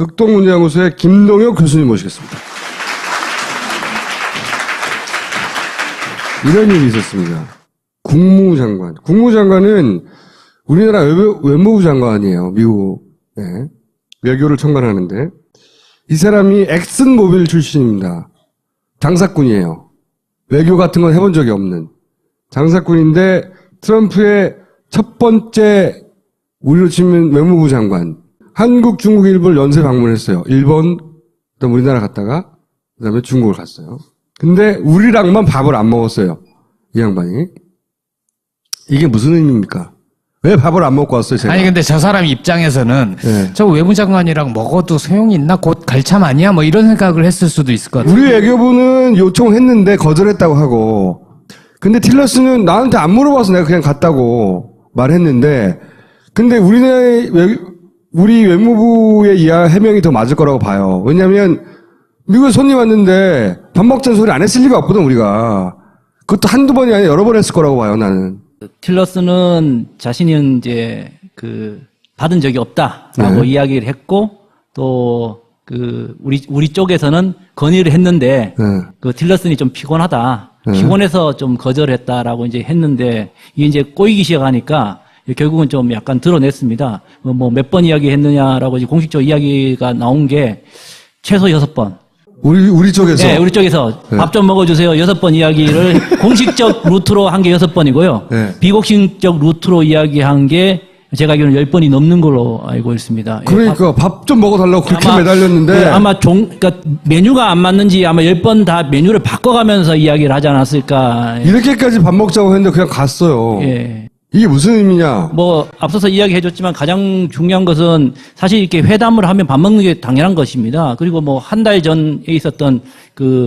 극동문제연구소의 김동혁 교수님 모시겠습니다. 이런 일이 있었습니다. 국무장관. 국무장관은 우리나라 외무부 장관이에요. 미국. 네. 외교를 총괄하는데 이 사람이 엑슨모빌 출신입니다. 장사꾼이에요. 외교 같은 건 해본 적이 없는 장사꾼인데 트럼프의 첫 번째 우리로 치면 외무부 장관. 한국, 중국, 일본 연쇄 방문했어요. 일본, 그다음 우리나라 갔다가 그다음에 중국을 갔어요. 근데 우리랑만 밥을 안 먹었어요. 이 양반이. 이게 무슨 의미입니까? 왜 밥을 안 먹고 왔어요, 제가? 아니 근데 저 사람 입장에서는 네. 저 외무장관이랑 먹어도 소용이 있나? 곧 갈참 아니야? 뭐 이런 생각을 했을 수도 있을 것 같아요. 우리 외교부는 요청했는데 거절했다고 하고, 근데 틸러스는 나한테 안 물어봐서 내가 그냥 갔다고 말했는데, 근데 우리 외무부의 해명이 더 맞을 거라고 봐요. 왜냐면 미국에 손님 왔는데 밥 먹자는 소리 안 했을 리가 없거든, 우리가. 그것도 한두 번이 아니라 여러 번 했을 거라고 봐요, 나는. 틸러스는 자신이 이제 받은 적이 없다라고 네. 이야기를 했고, 또 우리 쪽에서는 건의를 했는데, 네. 틸러슨이 좀 피곤하다. 네. 피곤해서 좀 거절했다라고 이제 했는데, 이게 이제 꼬이기 시작하니까 결국은 좀 약간 드러냈습니다. 뭐 몇 번 이야기했느냐라고 이제 공식적 이야기가 나온 게 최소 6번. 우리 쪽에서. 네, 우리 쪽에서 네. 밥 좀 먹어주세요. 6번 이야기를 공식적 루트로 한 게 6번이고요. 네. 비공식적 루트로 이야기한 게 제가 알기로는 10번이 넘는 걸로 알고 있습니다. 그러니까 밥 좀 먹어달라고 그렇게 아마, 매달렸는데. 네, 아마 그러니까 메뉴가 안 맞는지 아마 10번 다 메뉴를 바꿔가면서 이야기를 하지 않았을까. 이렇게까지 밥 먹자고 했는데 그냥 갔어요. 예. 이게 무슨 의미냐? 뭐 앞서서 이야기해줬지만 가장 중요한 것은 사실 이렇게 회담을 하면 밥 먹는 게 당연한 것입니다. 그리고 뭐 한 달 전에 있었던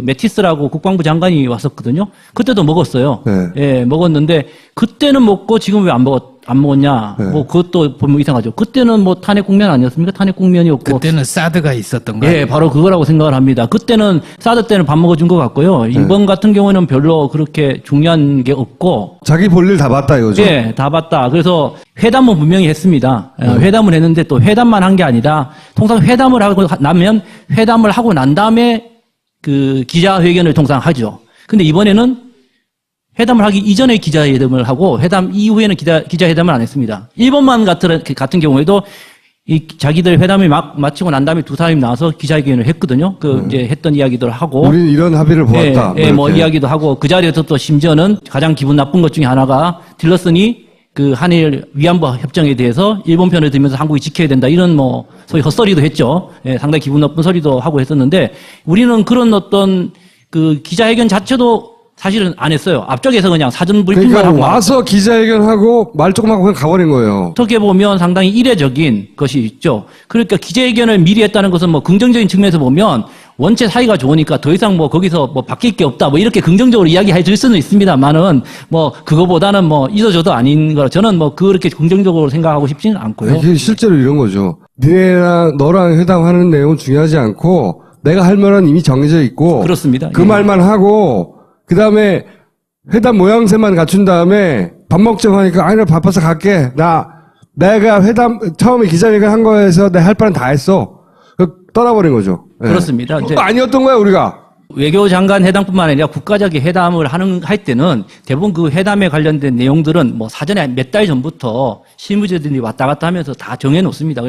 매티스라고 국방부 장관이 왔었거든요. 그때도 먹었어요. 네. 예, 먹었는데 그때는 먹고 지금 왜 안 먹었냐? 네. 뭐 그것도 보면 이상하죠. 그때는 뭐 탄핵 국면 아니었습니까? 탄핵 국면이었고. 그때는 사드가 있었던 거예요. 예, 바로 그거라고 생각을 합니다. 그때는 사드 때는 밥 먹어준 것 같고요. 이번 같은 경우는 별로 그렇게 중요한 게 없고. 자기 볼 일 다 봤다 이거죠? 예, 다 봤다. 그래서 회담은 분명히 했습니다. 회담을 했는데 또 회담만 한 게 아니라 통상 회담을 하고 나면 회담을 하고 난 다음에 기자회견을 통상 하죠. 근데 이번에는 회담을 하기 이전에 기자회견을 하고 회담 이후에는 기자회담을 안 했습니다. 일본만 같은 경우에도 자기들 회담이 마치고 난 다음에 두 사람이 나와서 기자회견을 했거든요. 이제 했던 이야기들 하고. 우리는 이런 합의를 보았다. 예, 뭐 이야기도 하고 그 자리에서 또 심지어는 가장 기분 나쁜 것 중에 하나가 틸러슨이 한일 위안부 협정에 대해서 일본 편을 들면서 한국이 지켜야 된다 이런 뭐 소위 헛소리도 했죠. 예, 상당히 기분 나쁜 소리도 하고 했었는데 우리는 그런 어떤 기자회견 자체도 사실은 안 했어요. 앞쪽에서 그냥 사전 브리핑만 그러니까 하고 와서 기자회견하고 말 조금 하고 그냥 가버린 거예요. 어떻게 보면 상당히 이례적인 것이 있죠. 그러니까 기자회견을 미리 했다는 것은 뭐 긍정적인 측면에서 보면 원체 사이가 좋으니까 더 이상 뭐 거기서 뭐 바뀔 게 없다 뭐 이렇게 긍정적으로 이야기해 줄 수는 있습니다만은 뭐 그거보다는 뭐 잊어줘도 아닌 거라 저는 뭐 그렇게 긍정적으로 생각하고 싶지는 않고요. 이게 실제로 이런 거죠. 너랑 회담하는 내용은 중요하지 않고 내가 할 말은 이미 정해져 있고 그렇습니다. 그 예. 말만 하고 그 다음에 회담 모양새만 갖춘 다음에 밥 먹자고 하니까 아니 나 바빠서 갈게. 내가 회담 처음에 기자회견 한 거에서 내 할 바는 다 했어. 떠나버린 거죠. 예. 그렇습니다. 그거 아니었던 거야 우리가. 외교장관 회담뿐만 아니라 국가적인 회담을 할 때는 대부분 그 회담에 관련된 내용들은 뭐 사전에 몇 달 전부터 실무자들이 왔다 갔다 하면서 다 정해놓습니다.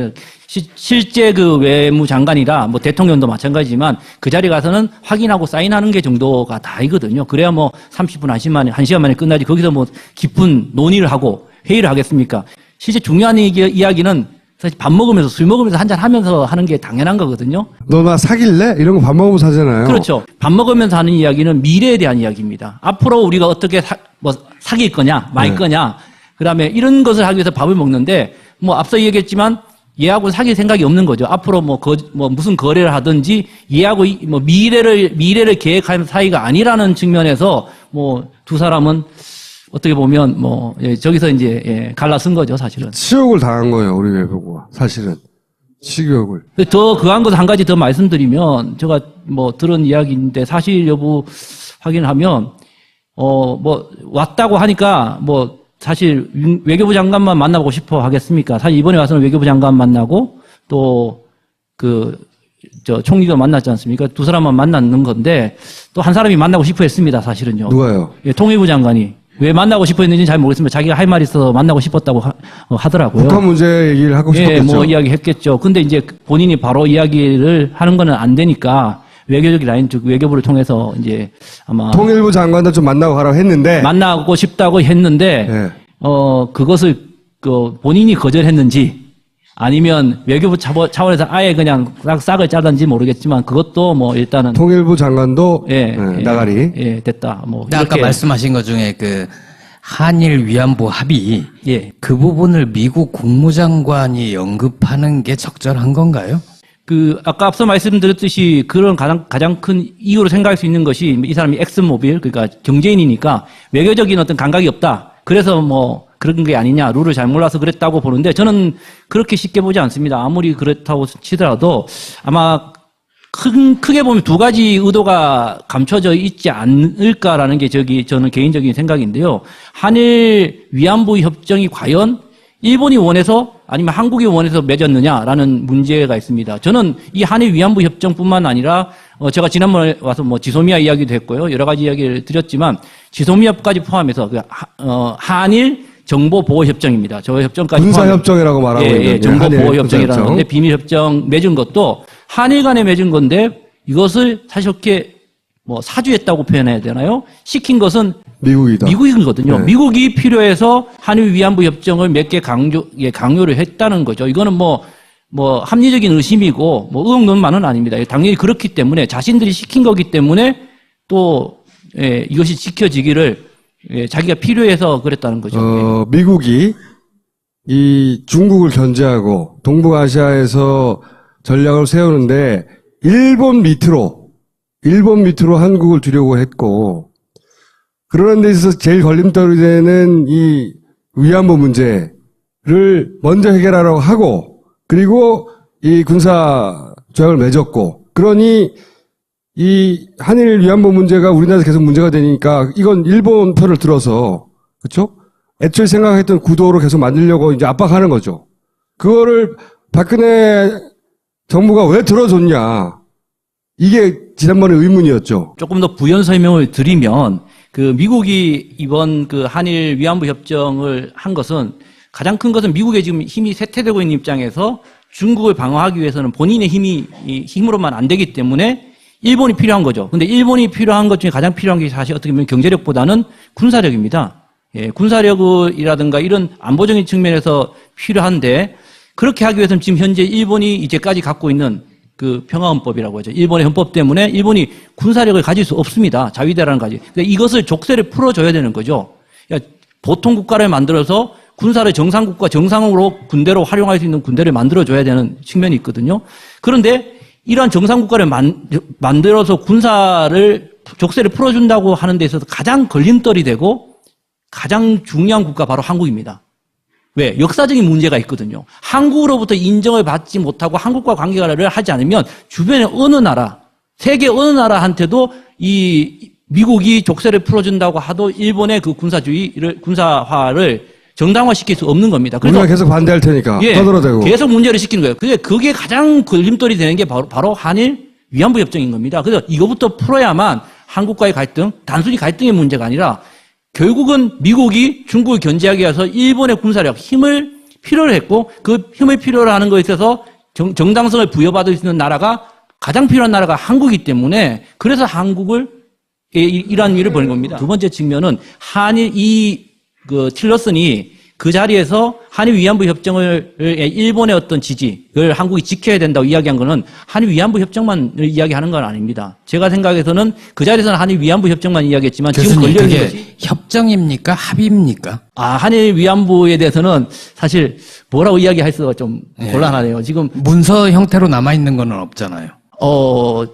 실제 외무장관이라 뭐 대통령도 마찬가지지만 그 자리 가서는 확인하고 사인하는 게 정도가 다이거든요. 그래야 뭐 30분, 1시간 만에 끝나지 거기서 뭐 깊은 논의를 하고 회의를 하겠습니까? 실제 중요한 이야기는 사실 밥 먹으면서 술 먹으면서 한잔 하면서 하는 게 당연한 거거든요. 너 나 사귈래? 이런 거 밥 먹으면서 하잖아요. 그렇죠. 밥 먹으면서 하는 이야기는 미래에 대한 이야기입니다. 앞으로 우리가 어떻게 사귈 거냐, 말 거냐, 그다음에 이런 것을 하기 위해서 밥을 먹는데 뭐 앞서 얘기했지만 얘하고 사귈 생각이 없는 거죠. 앞으로 뭐 무슨 거래를 하든지 얘하고 뭐 미래를 계획하는 사이가 아니라는 측면에서 뭐 두 사람은 어떻게 보면 저기서 이제 갈라쓴 거죠, 사실은. 치욕을 당한 거예요, 우리 외교부가. 사실은. 치욕을. 더 그한 것 한 가지 더 말씀드리면 제가 뭐 들은 이야기인데 사실 여부 확인하면 왔다고 하니까 뭐 사실 외교부 장관만 만나보고 싶어 하겠습니까? 사실 이번에 와서는 외교부 장관 만나고 또 총리도 만났지 않습니까? 두 사람만 만났는 건데 또 한 사람이 만나고 싶어 했습니다, 사실은요. 누가요? 예, 통일부 장관이. 왜 만나고 싶어 했는지는 잘 모르겠습니다. 자기가 할 말이 있어서 만나고 싶었다고 하더라고요. 북한 문제 얘기를 하고 예, 싶었겠죠. 뭐 이야기했겠죠. 근데 이제 본인이 바로 이야기를 하는 거는 안 되니까 외교적 라인, 즉 외교부를 통해서 이제 아마 통일부 장관도 좀 만나고 가라고 했는데 만나고 싶다고 했는데 예. 그것을 본인이 거절했는지 아니면 외교부 차원에서 아예 그냥 싹을 짜든지 모르겠지만 그것도 뭐 일단은 통일부 장관도 예, 나가리. 예, 됐다. 뭐 근데 아까 이렇게. 말씀하신 것 중에 그 한일 위안부 합의 예. 그 부분을 미국 국무장관이 언급하는 게 적절한 건가요? 아까 앞서 말씀드렸듯이 그런 가장 큰 이유로 생각할 수 있는 것이 이 사람이 엑슨모빌, 그러니까 경제인이니까 외교적인 어떤 감각이 없다. 그래서 뭐 그런 게 아니냐, 룰을 잘 몰라서 그랬다고 보는데 저는 그렇게 쉽게 보지 않습니다. 아무리 그렇다고 치더라도 아마 크게 보면 두 가지 의도가 감춰져 있지 않을까라는 게 저는 개인적인 생각인데요. 한일 위안부 협정이 과연 일본이 원해서 아니면 한국이 원해서 맺었느냐라는 문제가 있습니다. 저는 이 한일 위안부 협정뿐만 아니라 제가 지난번에 와서 뭐 지소미아 이야기도 했고요. 여러 가지 이야기를 드렸지만 지소미아까지 포함해서 한일 정보보호협정입니다. 저 협정까지 군사협정이라고 말하고 있는데 예, 정보보호협정이라는 건데 비밀협정 맺은 것도 한일 간에 맺은 건데 이것을 사실 이렇게 뭐 사주했다고 표현해야 되나요? 시킨 것은 미국이다. 미국이거든요. 네. 미국이 필요해서 한일 위안부 협정을 몇 개 강요를 했다는 거죠. 이거는 뭐 합리적인 의심이고 뭐 의혹론만은 아닙니다. 당연히 그렇기 때문에 자신들이 시킨 거기 때문에 또 이것이 지켜지기를 자기가 필요해서 그랬다는 거죠. 미국이 이 중국을 견제하고 동북아시아에서 전략을 세우는데 일본 밑으로 한국을 두려고 했고 그러는 데 있어서 제일 걸림돌이 되는 이 위안부 문제를 먼저 해결하라고 하고 그리고 이 군사 조약을 맺었고 그러니 이 한일 위안부 문제가 우리나라에서 계속 문제가 되니까 이건 일본 편을 들어서 그렇죠? 애초에 생각했던 구도로 계속 만들려고 이제 압박하는 거죠. 그거를 박근혜 정부가 왜 들어줬냐? 이게 지난번에 의문이었죠. 조금 더 부연 설명을 드리면 미국이 이번 한일 위안부 협정을 한 것은 가장 큰 것은 미국의 지금 힘이 쇠퇴되고 있는 입장에서 중국을 방어하기 위해서는 본인의 힘으로만 안 되기 때문에 일본이 필요한 거죠. 근데 일본이 필요한 것 중에 가장 필요한 게 사실 어떻게 보면 경제력보다는 군사력입니다. 예, 군사력이라든가 이런 안보적인 측면에서 필요한데 그렇게 하기 위해서는 지금 현재 일본이 이제까지 갖고 있는 평화헌법이라고 하죠. 일본의 헌법 때문에 일본이 군사력을 가질 수 없습니다. 자위대라는 가지. 그러니까 이것을 족쇄를 풀어줘야 되는 거죠. 그러니까 보통 국가를 만들어서 군사를 정상국가 정상으로 군대로 활용할 수 있는 군대를 만들어줘야 되는 측면이 있거든요. 그런데 이러한 정상국가를 만들어서 군사를 족쇄를 풀어준다고 하는 데 있어서 가장 걸림돌이 되고 가장 중요한 국가 바로 한국입니다. 왜? 역사적인 문제가 있거든요. 한국으로부터 인정을 받지 못하고 한국과 관계를 하지 않으면 주변의 어느 나라, 세계 어느 나라한테도 이 미국이 족쇄를 풀어준다고 하도 일본의 군사화를 정당화시킬 수 없는 겁니다. 그래서 우리가 계속 반대할 테니까 떠들어대고 계속 문제를 시키는 거예요. 그게 가장 걸림돌이 되는 게 바로 한일 위안부 협정인 겁니다. 그래서 이거부터 풀어야만 한국과의 갈등, 단순히 갈등의 문제가 아니라 결국은 미국이 중국을 견제하기 위해서 일본의 군사력, 힘을 필요로 했고 그 힘을 필요로 하는 것에 있어서 정당성을 부여받을 수 있는 나라가 가장 필요한 나라가 한국이기 때문에 그래서 한국을 이러한 일을 벌인 겁니다. 두 번째 측면은 한일 틸러슨이 그 자리에서 한일 위안부 협정을 일본의 어떤 지지를 한국이 지켜야 된다고 이야기한 거는 한일 위안부 협정만 이야기하는 건 아닙니다. 제가 생각해서는 그 자리에서는 한일 위안부 협정만 이야기했지만 지금 걸려 있는 것이 협정입니까? 합의입니까? 한일 위안부에 대해서는 사실 뭐라고 이야기할 수가 좀 곤란하네요. 지금 문서 형태로 남아 있는 건 없잖아요.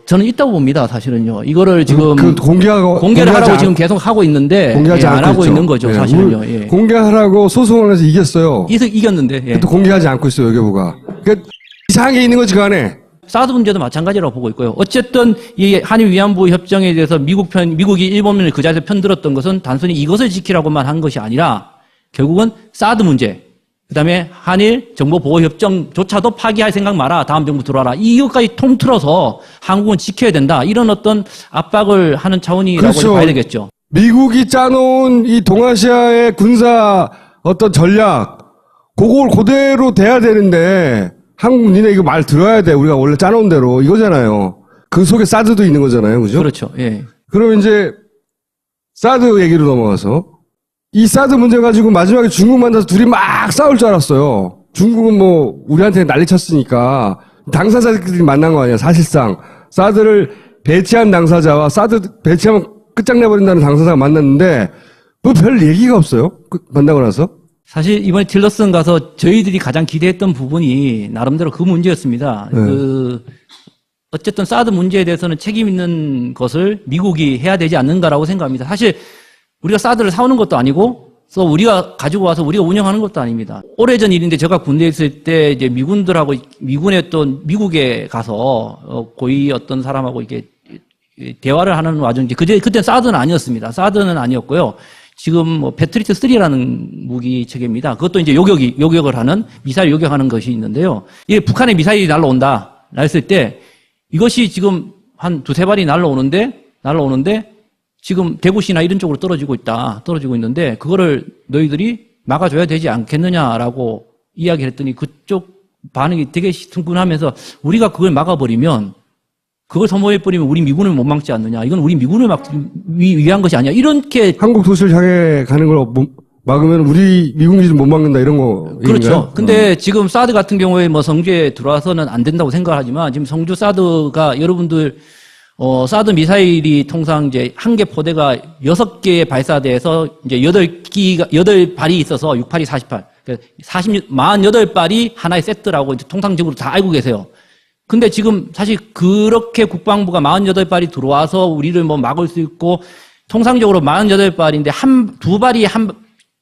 저는 있다고 봅니다. 사실은요. 이거를 지금 공개를 하라고 지금 계속 하고 있는데 공개하지 안 하고 있죠. 있는 거죠. 사실은요. 예. 공개하라고 소송을 해서 이겼어요. 이겼는데. 예. 또 공개하지 않고 있어요, 외교부가. 그러니까 이상한 게 있는 거지, 그 안에. 사드 문제도 마찬가지라고 보고 있고요. 어쨌든 이 한일 위안부 협정에 대해서 미국이 일본을 그 자리에서 편들었던 것은 단순히 이것을 지키라고만 한 것이 아니라 결국은 사드 문제를 그다음에 한일 정보보호협정조차도 파기할 생각 마라. 다음 정부 들어와라. 이것까지 통틀어서 한국은 지켜야 된다. 이런 어떤 압박을 하는 차원이라고 그렇죠. 봐야 되겠죠. 미국이 짜놓은 이 동아시아의 군사 어떤 전략, 그걸 그대로 돼야 되는데, 한국 니네 이거 말 들어야 돼. 우리가 원래 짜놓은 대로. 이거잖아요. 그 속에 사드도 있는 거잖아요. 그죠? 그렇죠. 예. 그러면 이제, 사드 얘기로 넘어가서, 이 사드 문제 가지고 마지막에 중국 만나서 둘이 막 싸울 줄 알았어요. 중국은 뭐, 우리한테 난리 쳤으니까, 당사자들끼리 만난 거 아니야, 사실상. 사드를 배치한 당사자와 사드 배치하면 끝장내버린다는 당사자가 만났는데, 뭐 별 얘기가 없어요. 만나고 나서. 사실 이번에 틸러슨 가서 저희들이 가장 기대했던 부분이 나름대로 그 문제였습니다. 어쨌든 사드 문제에 대해서는 책임 있는 것을 미국이 해야 되지 않는가라고 생각합니다. 사실 우리가 사드를 사오는 것도 아니고, 또 우리가 가지고 와서 우리가 운영하는 것도 아닙니다. 오래전 일인데 제가 군대에 있을 때 이제 미군들하고 미군의 또 미국에 가서 고위 어떤 사람하고 이렇게 대화를 하는 와중, 그때 사드는 아니었습니다. 사드는 아니었고요. 지금 뭐 패트리트 3라는 무기 체계입니다. 그것도 이제 요격을 하는 미사일 요격하는 것이 있는데요. 이게 북한의 미사일이 날라온다 했을 때 이것이 지금 한 두세 발이 날라오는데 지금 대구시나 이런 쪽으로 떨어지고 있는데 그거를 너희들이 막아줘야 되지 않겠느냐라고 이야기를 했더니 그쪽 반응이 되게 시큰둥하면서 우리가 그걸 막아버리면 그걸 소모해버리면 우리 미군을 못 막지 않느냐. 이건 우리 미군을 위한 것이 아니야. 이렇게. 한국 도시를 향해 가는 걸 막으면 우리 미군 기준 못 막는다 이런 거. 그렇죠. 근데 지금 사드 같은 경우에 뭐 성주에 들어와서는 안 된다고 생각하지만 지금 성주 사드가 여러분들 사드 미사일이 통상 이제 한 개 포대가 6개의 발사대에서 이제 8발이 있어서 6발이 48. 그러니까 48발이 하나의 세트라고 이제 통상적으로 다 알고 계세요. 근데 지금 사실 그렇게 국방부가 48발이 들어와서 우리를 뭐 막을 수 있고 통상적으로 48발인데 두 발이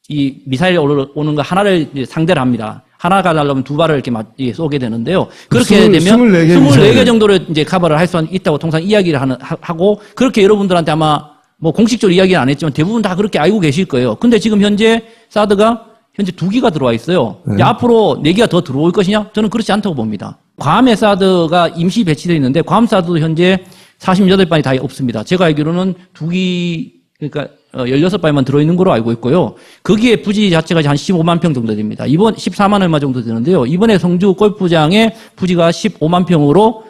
이 미사일이 오는 거 하나를 이제 상대를 합니다. 하나가 날라오면 두 발을 이렇게 쏘게 되는데요. 그렇게 되면 24개 정도를 이제 커버를 할 수 있다고 통상 이야기를 하고 그렇게 여러분들한테 아마 뭐 공식적으로 이야기는 안 했지만 대부분 다 그렇게 알고 계실 거예요. 근데 지금 현재 사드가 현재 2기가 들어와 있어요. 네. 앞으로 4기가 더 들어올 것이냐? 저는 그렇지 않다고 봅니다. 괌에 사드가 임시 배치되어 있는데 괌 사드도 현재 48발이 다 없습니다. 제가 알기로는 2기 그러니까 16발만 들어있는 걸로 알고 있고요. 거기에 부지 자체가 한 15만 평 정도 됩니다. 이번 14만 얼마 정도 되는데요. 이번에 성주 골프장에 부지가 15만 평으로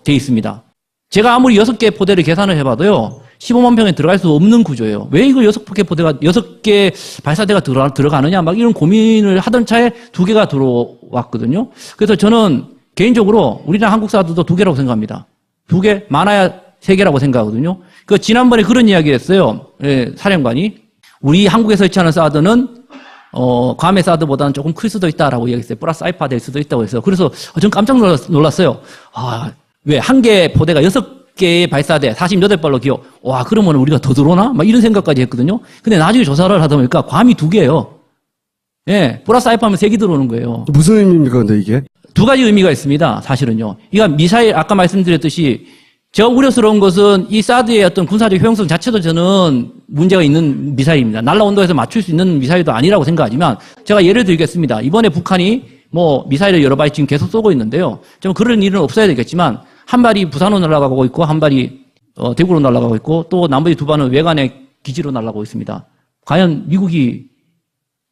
돼 있습니다. 제가 아무리 6개 포대를 계산을 해봐도요. 15만 평에 들어갈 수 없는 구조예요. 왜 이걸 6개 포대가 6개 발사대가 들어가느냐 막 이런 고민을 하던 차에 2개가 들어왔거든요. 그래서 저는 개인적으로 우리나라 한국 사드도 2개라고 생각합니다. 2개 많아야 3개라고 생각하거든요. 그 지난번에 그런 이야기를 했어요. 예, 사령관이 우리 한국에 설치하는 사드는 괌의 사드보다는 조금 클 수도 있다라고 이야기했어요. 플러스 알파 될 수도 있다고 해서 그래서 전 깜짝 놀랐어요. 왜 한 개 포대가 6개의 발사대 48발로 기어. 와, 그러면 우리가 더 들어오나? 막 이런 생각까지 했거든요. 근데 나중에 조사를 하다 보니까 괌이 2개예요. 예, 플러스 알파면 3개 들어오는 거예요. 무슨 의미입니까, 근데 이게? 2가지 의미가 있습니다. 사실은요. 이거 미사일 아까 말씀드렸듯이 저 우려스러운 것은 이 사드의 어떤 군사적 효용성 자체도 저는 문제가 있는 미사일입니다. 날라온도에서 맞출 수 있는 미사일도 아니라고 생각하지만 제가 예를 들겠습니다. 이번에 북한이 뭐 미사일을 여러 발 지금 계속 쏘고 있는데요. 좀 그런 일은 없어야 되겠지만 한 발이 부산으로 날아가고 있고 한 발이 대구로 날아가고 있고 또 나머지 2발은 외관의 기지로 날아가고 있습니다. 과연 미국이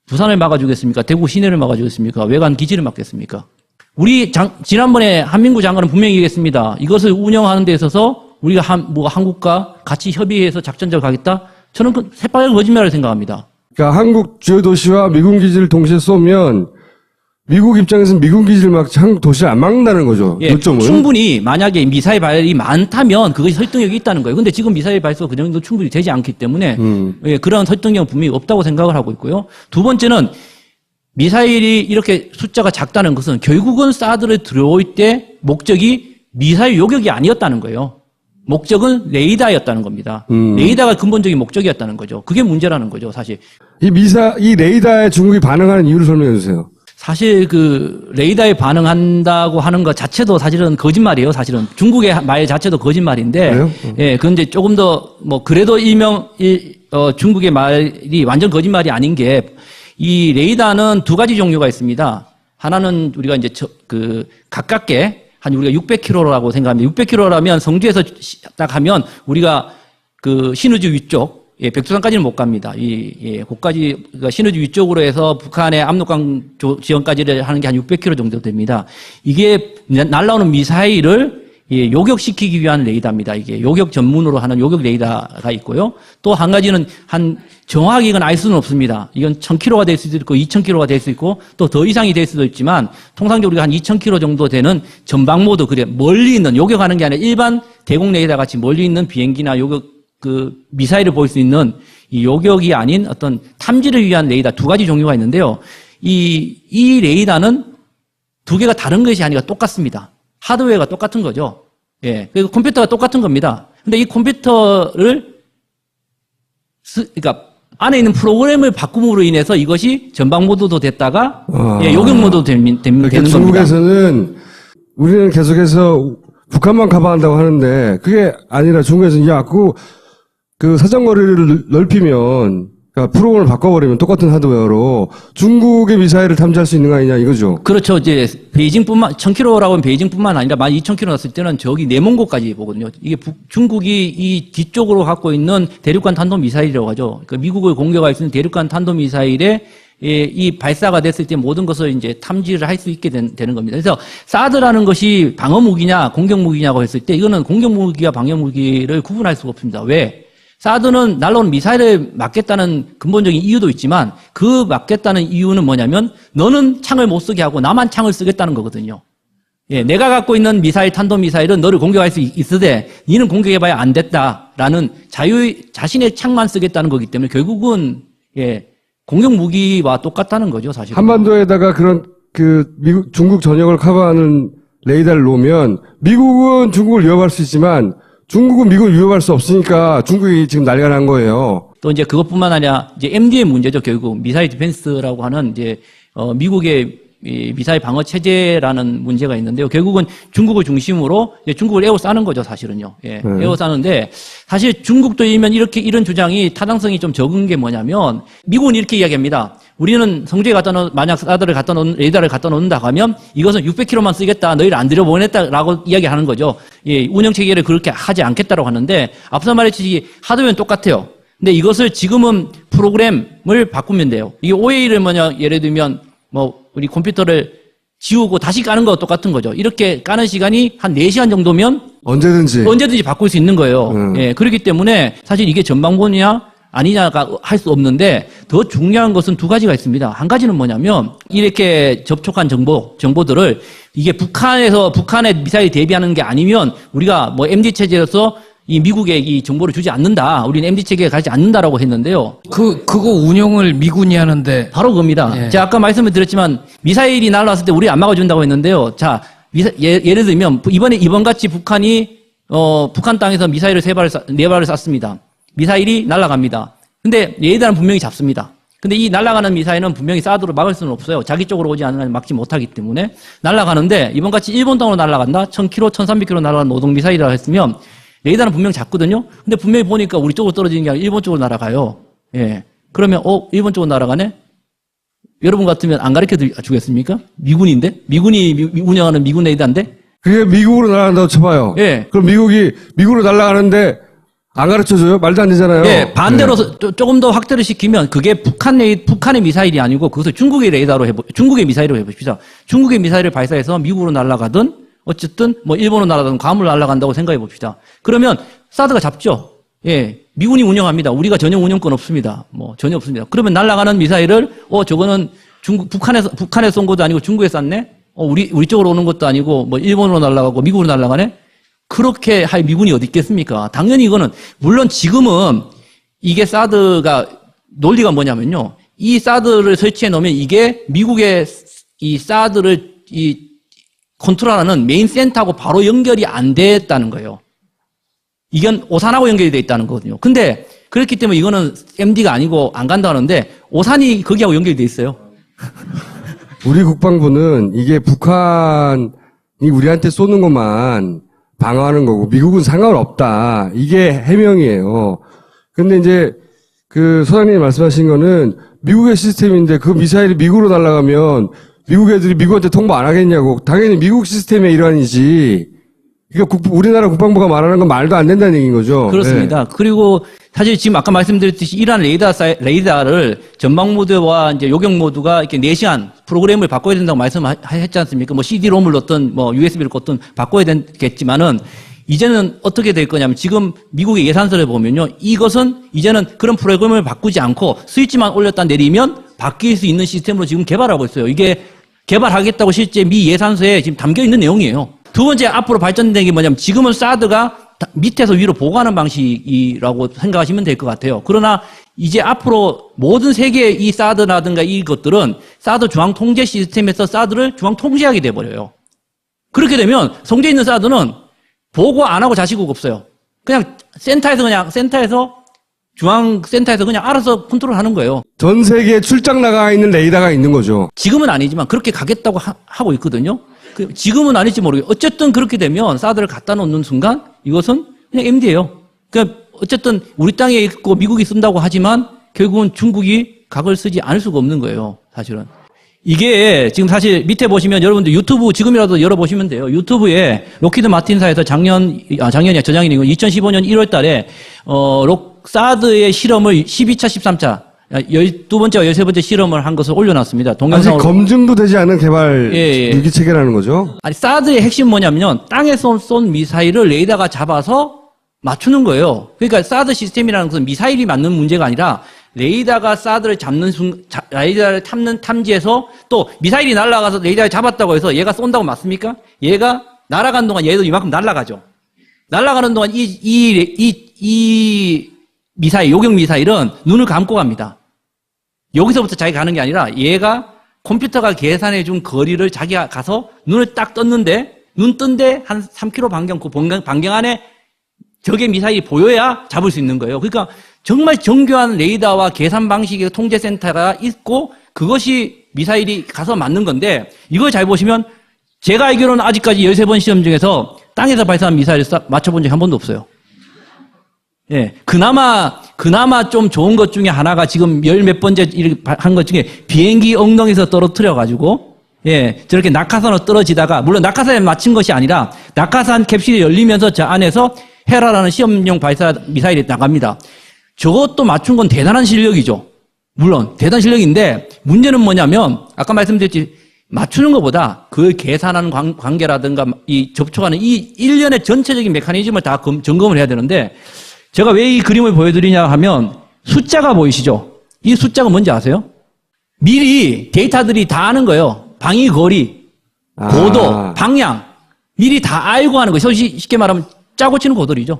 부산을 막아주겠습니까? 대구 시내를 막아주겠습니까? 외관 기지를 막겠습니까? 우리 지난번에 한민구 장관은 분명히 얘기했습니다. 이것을 운영하는 데 있어서 우리가 한국과 같이 협의해서 작전적으로 가겠다? 저는 그 새빨간 거짓말을 생각합니다. 그러니까 한국 주요 도시와 미군 기지를 동시에 쏘면 미국 입장에서는 미군 기지를 막지 한국 도시를 안 막는다는 거죠. 예, 요점은. 충분히 만약에 미사일 발이 많다면 그것이 설득력이 있다는 거예요. 근데 지금 미사일 발사가 그 정도 충분히 되지 않기 때문에 예, 그런 설득력은 분명히 없다고 생각을 하고 있고요. 두 번째는 미사일이 이렇게 숫자가 작다는 것은 결국은 사드를 들어올 때 목적이 미사일 요격이 아니었다는 거예요. 목적은 레이더였다는 겁니다. 레이더가 근본적인 목적이었다는 거죠. 그게 문제라는 거죠, 사실. 이 레이더에 중국이 반응하는 이유를 설명해 주세요. 사실 그 레이더에 반응한다고 하는 것 자체도 사실은 거짓말이에요. 사실은 중국의 말 자체도 거짓말인데, 그래요? 예, 그런데 조금 더 뭐 그래도 중국의 말이 완전 거짓말이 아닌 게 이 레이더는 두 가지 종류가 있습니다. 하나는 우리가 이제 가깝게 한 우리가 600km라고 생각합니다. 600km라면 성주에서 딱 하면 우리가 그 신의주 위쪽, 예, 백두산까지는 못 갑니다. 거기까지, 그러니까 신의주 위쪽으로 해서 북한의 압록강 지역까지를 하는 게 한 600km 정도 됩니다. 이게 날라오는 미사일을 요격시키기 위한 레이더입니다. 이게 요격 전문으로 하는 요격 레이더가 있고요. 또 한 가지는 정확히 이건 알 수는 없습니다. 이건 1000km가 될 수도 있고 2000km가 될 수 있고 또 더 이상이 될 수도 있지만 통상적으로 우리가 한 2000km 정도 되는 전방 모드, 그래 멀리 있는 요격하는 게 아니라 일반 대공 레이더 같이 멀리 있는 비행기나 요격 미사일을 볼 수 있는 이 요격이 아닌 어떤 탐지를 위한 레이더 두 가지 종류가 있는데요. 이 레이더는 두 개가 다른 것이 아니라 똑같습니다. 하드웨어가 똑같은 거죠. 예. 그리고 컴퓨터가 똑같은 겁니다. 근데 이 컴퓨터를 그러니까 안에 있는 프로그램을 바꿈으로 인해서 이것이 전방 모드도 됐다가 예, 요격 모드도 되는 겁니다. 중국에서는 우리는 계속해서 북한만 가봐한다고 하는데 그게 아니라 중국에서는 그 사정거리를 넓히면 그러니까 프로그램을 바꿔버리면 똑같은 하드웨어로 중국의 미사일을 탐지할 수 있는 거 아니냐 이거죠. 그렇죠. 이제 1000km라고 하면 베이징뿐만 아니라 12,000km 났을 때는 저기 내몽고까지 보거든요. 이게 중국이 이 뒤쪽으로 갖고 있는 대륙간 탄도 미사일이라고 하죠. 그러니까 미국을 공격할 수 있는 대륙간 탄도 미사일에 이 발사가 됐을 때 모든 것을 이제 탐지를 할 수 있게 되는 겁니다. 그래서 사드라는 것이 방어 무기냐 공격 무기냐고 했을 때 이거는 공격 무기와 방어 무기를 구분할 수가 없습니다. 왜? 사드는 날라오는 미사일을 막겠다는 근본적인 이유도 있지만 그 막겠다는 이유는 뭐냐면 너는 창을 못 쓰게 하고 나만 창을 쓰겠다는 거거든요. 예, 내가 갖고 있는 미사일, 탄도미사일은 너를 공격할 수 있으되 니는 공격해봐야 안 됐다라는 자신의 창만 쓰겠다는 거기 때문에 결국은 예, 공격 무기와 똑같다는 거죠, 사실. 한반도에다가 그런 중국 전역을 커버하는 레이더를 놓으면 미국은 중국을 위협할 수 있지만 중국은 미국을 위협할 수 없으니까 중국이 지금 난리가 난 거예요. 또 이제 그것뿐만 아니라 이제 MD의 문제죠, 결국. 미사일 디펜스라고 하는 이제, 미국의 이 미사일 방어 체제라는 문제가 있는데요. 결국은 중국을 중심으로 이제 중국을 에워싸는 거죠, 사실은요. 예. 에워싸는데 사실 중국도 이런 주장이 타당성이 좀 적은 게 뭐냐면 미국은 이렇게 이야기합니다. 우리는 성주에 만약 사드를 레이더를 갖다 놓는다고 하면 이것은 600km만 쓰겠다. 너희를 안 들여보냈다라고 이야기하는 거죠. 예, 운영 체계를 그렇게 하지 않겠다라고 하는데 앞서 말했듯이 하드웨어는 똑같아요. 근데 이것을 지금은 프로그램을 바꾸면 돼요. 이게 OA를 예를 들면 우리 컴퓨터를 지우고 다시 까는 거와 똑같은 거죠. 이렇게 까는 시간이 한 4시간 정도면 언제든지 바꿀 수 있는 거예요. 예, 그렇기 때문에 사실 이게 전방모드냐 아니냐가 할 수 없는데 더 중요한 것은 두 가지가 있습니다. 한 가지는 뭐냐면 이렇게 접촉한 정보들을 이게 북한의 미사일이 대비하는 게 아니면 우리가 MD 체제로서 이 미국에 이 정보를 주지 않는다. 우리는 MD 체계에 가지 않는다라고 했는데요. 그거 운영을 미군이 하는데. 바로 그겁니다. 예. 제가 아까 말씀을 드렸지만 미사일이 날아왔을 때 우리 안 막아준다고 했는데요. 자, 예를 들면 이번같이 북한이 북한 땅에서 미사일을 4발을 쐈습니다. 미사일이 날아갑니다. 근데 레이더는 분명히 잡습니다. 근데 이 날아가는 미사일은 분명히 사드로 막을 수는 없어요. 자기 쪽으로 오지 않으면 막지 못하기 때문에 날아가는데 이번같이 일본 땅으로 날아간다. 1000km, 1300km 날아가는 노동 미사일이라고 했으면 레이더는 분명 잡거든요. 근데 분명히 보니까 우리 쪽으로 떨어지는 게 아니라 일본 쪽으로 날아가요. 예. 그러면 일본 쪽으로 날아가네? 여러분 같으면 안 가르쳐 주겠습니까? 미군인데? 미군이 운영하는 미군 레이더인데? 그게 미국으로 날아간다고 쳐봐요. 예. 그럼 미국으로 날아가는데 안 가르쳐줘요? 말도 안 되잖아요. 예. 반대로 조금 더 확대를 시키면 그게 북한의 미사일이 아니고 그것을 중국의 중국의 미사일로 해봅시다. 중국의 미사일을 발사해서 미국으로 날아가든 어쨌든 일본으로 날아가든 괌으로 날아간다고 생각해 봅시다. 그러면 사드가 잡죠. 예, 미군이 운영합니다. 우리가 전혀 운영권 없습니다. 전혀 없습니다. 그러면 날아가는 미사일을 저거는 북한에 쏜 것도 아니고 중국에 쐈네. 우리 쪽으로 오는 것도 아니고 일본으로 날아가고 미국으로 날아가네. 그렇게 할 미군이 어디 있겠습니까? 당연히 이거는 물론 지금은 이게 사드가 논리가 뭐냐면요. 이 사드를 설치해 놓으면 이게 미국의 이 사드를 컨트롤하는 메인 센터하고 바로 연결이 안 됐다는 거예요. 이건 오산하고 연결이 돼 있다는 거거든요. 근데 그렇기 때문에 이거는 MD가 아니고 안 간다 하는데 오산이 거기하고 연결이 돼 있어요. 우리 국방부는 이게 북한이 우리한테 쏘는 것만 방어하는 거고 미국은 상관없다. 이게 해명이에요. 근데 이제 소장님이 말씀하신 거는 미국의 시스템인데 그 미사일이 미국으로 날아가면 미국 애들이 미국한테 통보 안 하겠냐고. 당연히 미국 시스템의 일환이지. 그러니까 우리나라 국방부가 말하는 건 말도 안 된다는 얘기인 거죠. 그렇습니다. 네. 그리고 사실 지금 아까 말씀드렸듯이 이러한 레이더를 전방 모드와 이제 요격 모드가 이렇게 4시간 프로그램을 바꿔야 된다고 말씀하셨지 않습니까? 뭐 CD-ROM을 넣든 뭐 USB를 꽂든 바꿔야 되겠지만은 이제는 어떻게 될 거냐면 지금 미국의 예산서를 보면요. 이것은 이제는 그런 프로그램을 바꾸지 않고 스위치만 올렸다 내리면 바뀔 수 있는 시스템으로 지금 개발하고 있어요. 이게 개발하겠다고 실제 미 예산서에 지금 담겨 있는 내용이에요. 두 번째 앞으로 발전된 게 뭐냐면 지금은 사드가 밑에서 위로 보고하는 방식이라고 생각하시면 될 것 같아요. 그러나 이제 앞으로 모든 세계의 이 사드라든가 이것들은 사드 중앙 통제 시스템에서 사드를 중앙 통제하게 돼버려요. 그렇게 되면 성재 있는 사드는 보고 안 하고 자시고 없어요. 그냥 센터에서 중앙 센터에서 그냥 알아서 컨트롤하는 거예요. 전 세계에 출장 나가 있는 레이더가 있는 거죠. 지금은 아니지만 그렇게 가겠다고 하고 있거든요. 지금은 아닐지 모르겠어요. 어쨌든 그렇게 되면 사드를 갖다 놓는 순간 이것은 그냥 MD예요. 그러니까 어쨌든 우리 땅에 있고 미국이 쓴다고 하지만 결국은 중국이 각을 쓰지 않을 수가 없는 거예요. 사실은. 이게 지금 사실 밑에 보시면 여러분들 유튜브 지금이라도 열어보시면 돼요. 유튜브에 록히드 마틴사에서 저작년이고 2015년 1월 달에 사드의 실험을 12차, 13차 12번째와 13번째 실험을 한 것을 올려놨습니다. 아직 동영상으로. 검증도 되지 않은 개발 예. 무기 체계라는 거죠. 아니, 사드의 핵심 뭐냐면요. 땅에서 쏜 미사일을 레이더가 잡아서 맞추는 거예요. 그러니까 사드 시스템이라는 것은 미사일이 맞는 문제가 아니라 레이더가 사드를 레이더를 탐지해서 또 미사일이 날아가서 레이더를 잡았다고 해서 얘가 쏜다고 맞습니까? 얘가 날아간 동안 얘도 이만큼 날아가죠. 날아가는 동안 이 미사일, 요격 미사일은 눈을 감고 갑니다. 여기서부터 자기가 가는 게 아니라 얘가 컴퓨터가 계산해 준 거리를 자기가 가서 눈을 딱 떴는데 눈 뜬데 한 3km 반경 그 반경 안에 적의 미사일이 보여야 잡을 수 있는 거예요. 그러니까 정말 정교한 레이더와 계산 방식의 통제 센터가 있고 그것이 미사일이 가서 맞는 건데 이걸 잘 보시면 제가 알기로는 아직까지 13번 시험 중에서 땅에서 발사한 미사일을 맞춰본 적이 한 번도 없어요. 예. 그나마 좀 좋은 것 중에 하나가 지금 열 몇 번째 한 것 중에 비행기 엉덩이에서 떨어뜨려가지고 예. 저렇게 낙하산으로 떨어지다가 물론 낙하산에 맞춘 것이 아니라 낙하산 캡슐이 열리면서 저 안에서 헤라라는 시험용 발사 미사일이 나갑니다. 저것도 맞춘 건 대단한 실력이죠. 물론 대단한 실력인데 문제는 뭐냐면 아까 말씀드렸지 맞추는 것보다 그 계산하는 관계라든가 이 접촉하는 이 일련의 전체적인 메커니즘을 다 점검을 해야 되는데 제가 왜 이 그림을 보여드리냐 하면 숫자가 보이시죠? 이 숫자가 뭔지 아세요? 미리 데이터들이 다 아는 거예요. 방위 거리, 고도, 방향 미리 다 알고 하는 거예요. 쉽게 말하면 짜고 치는 고돌이죠.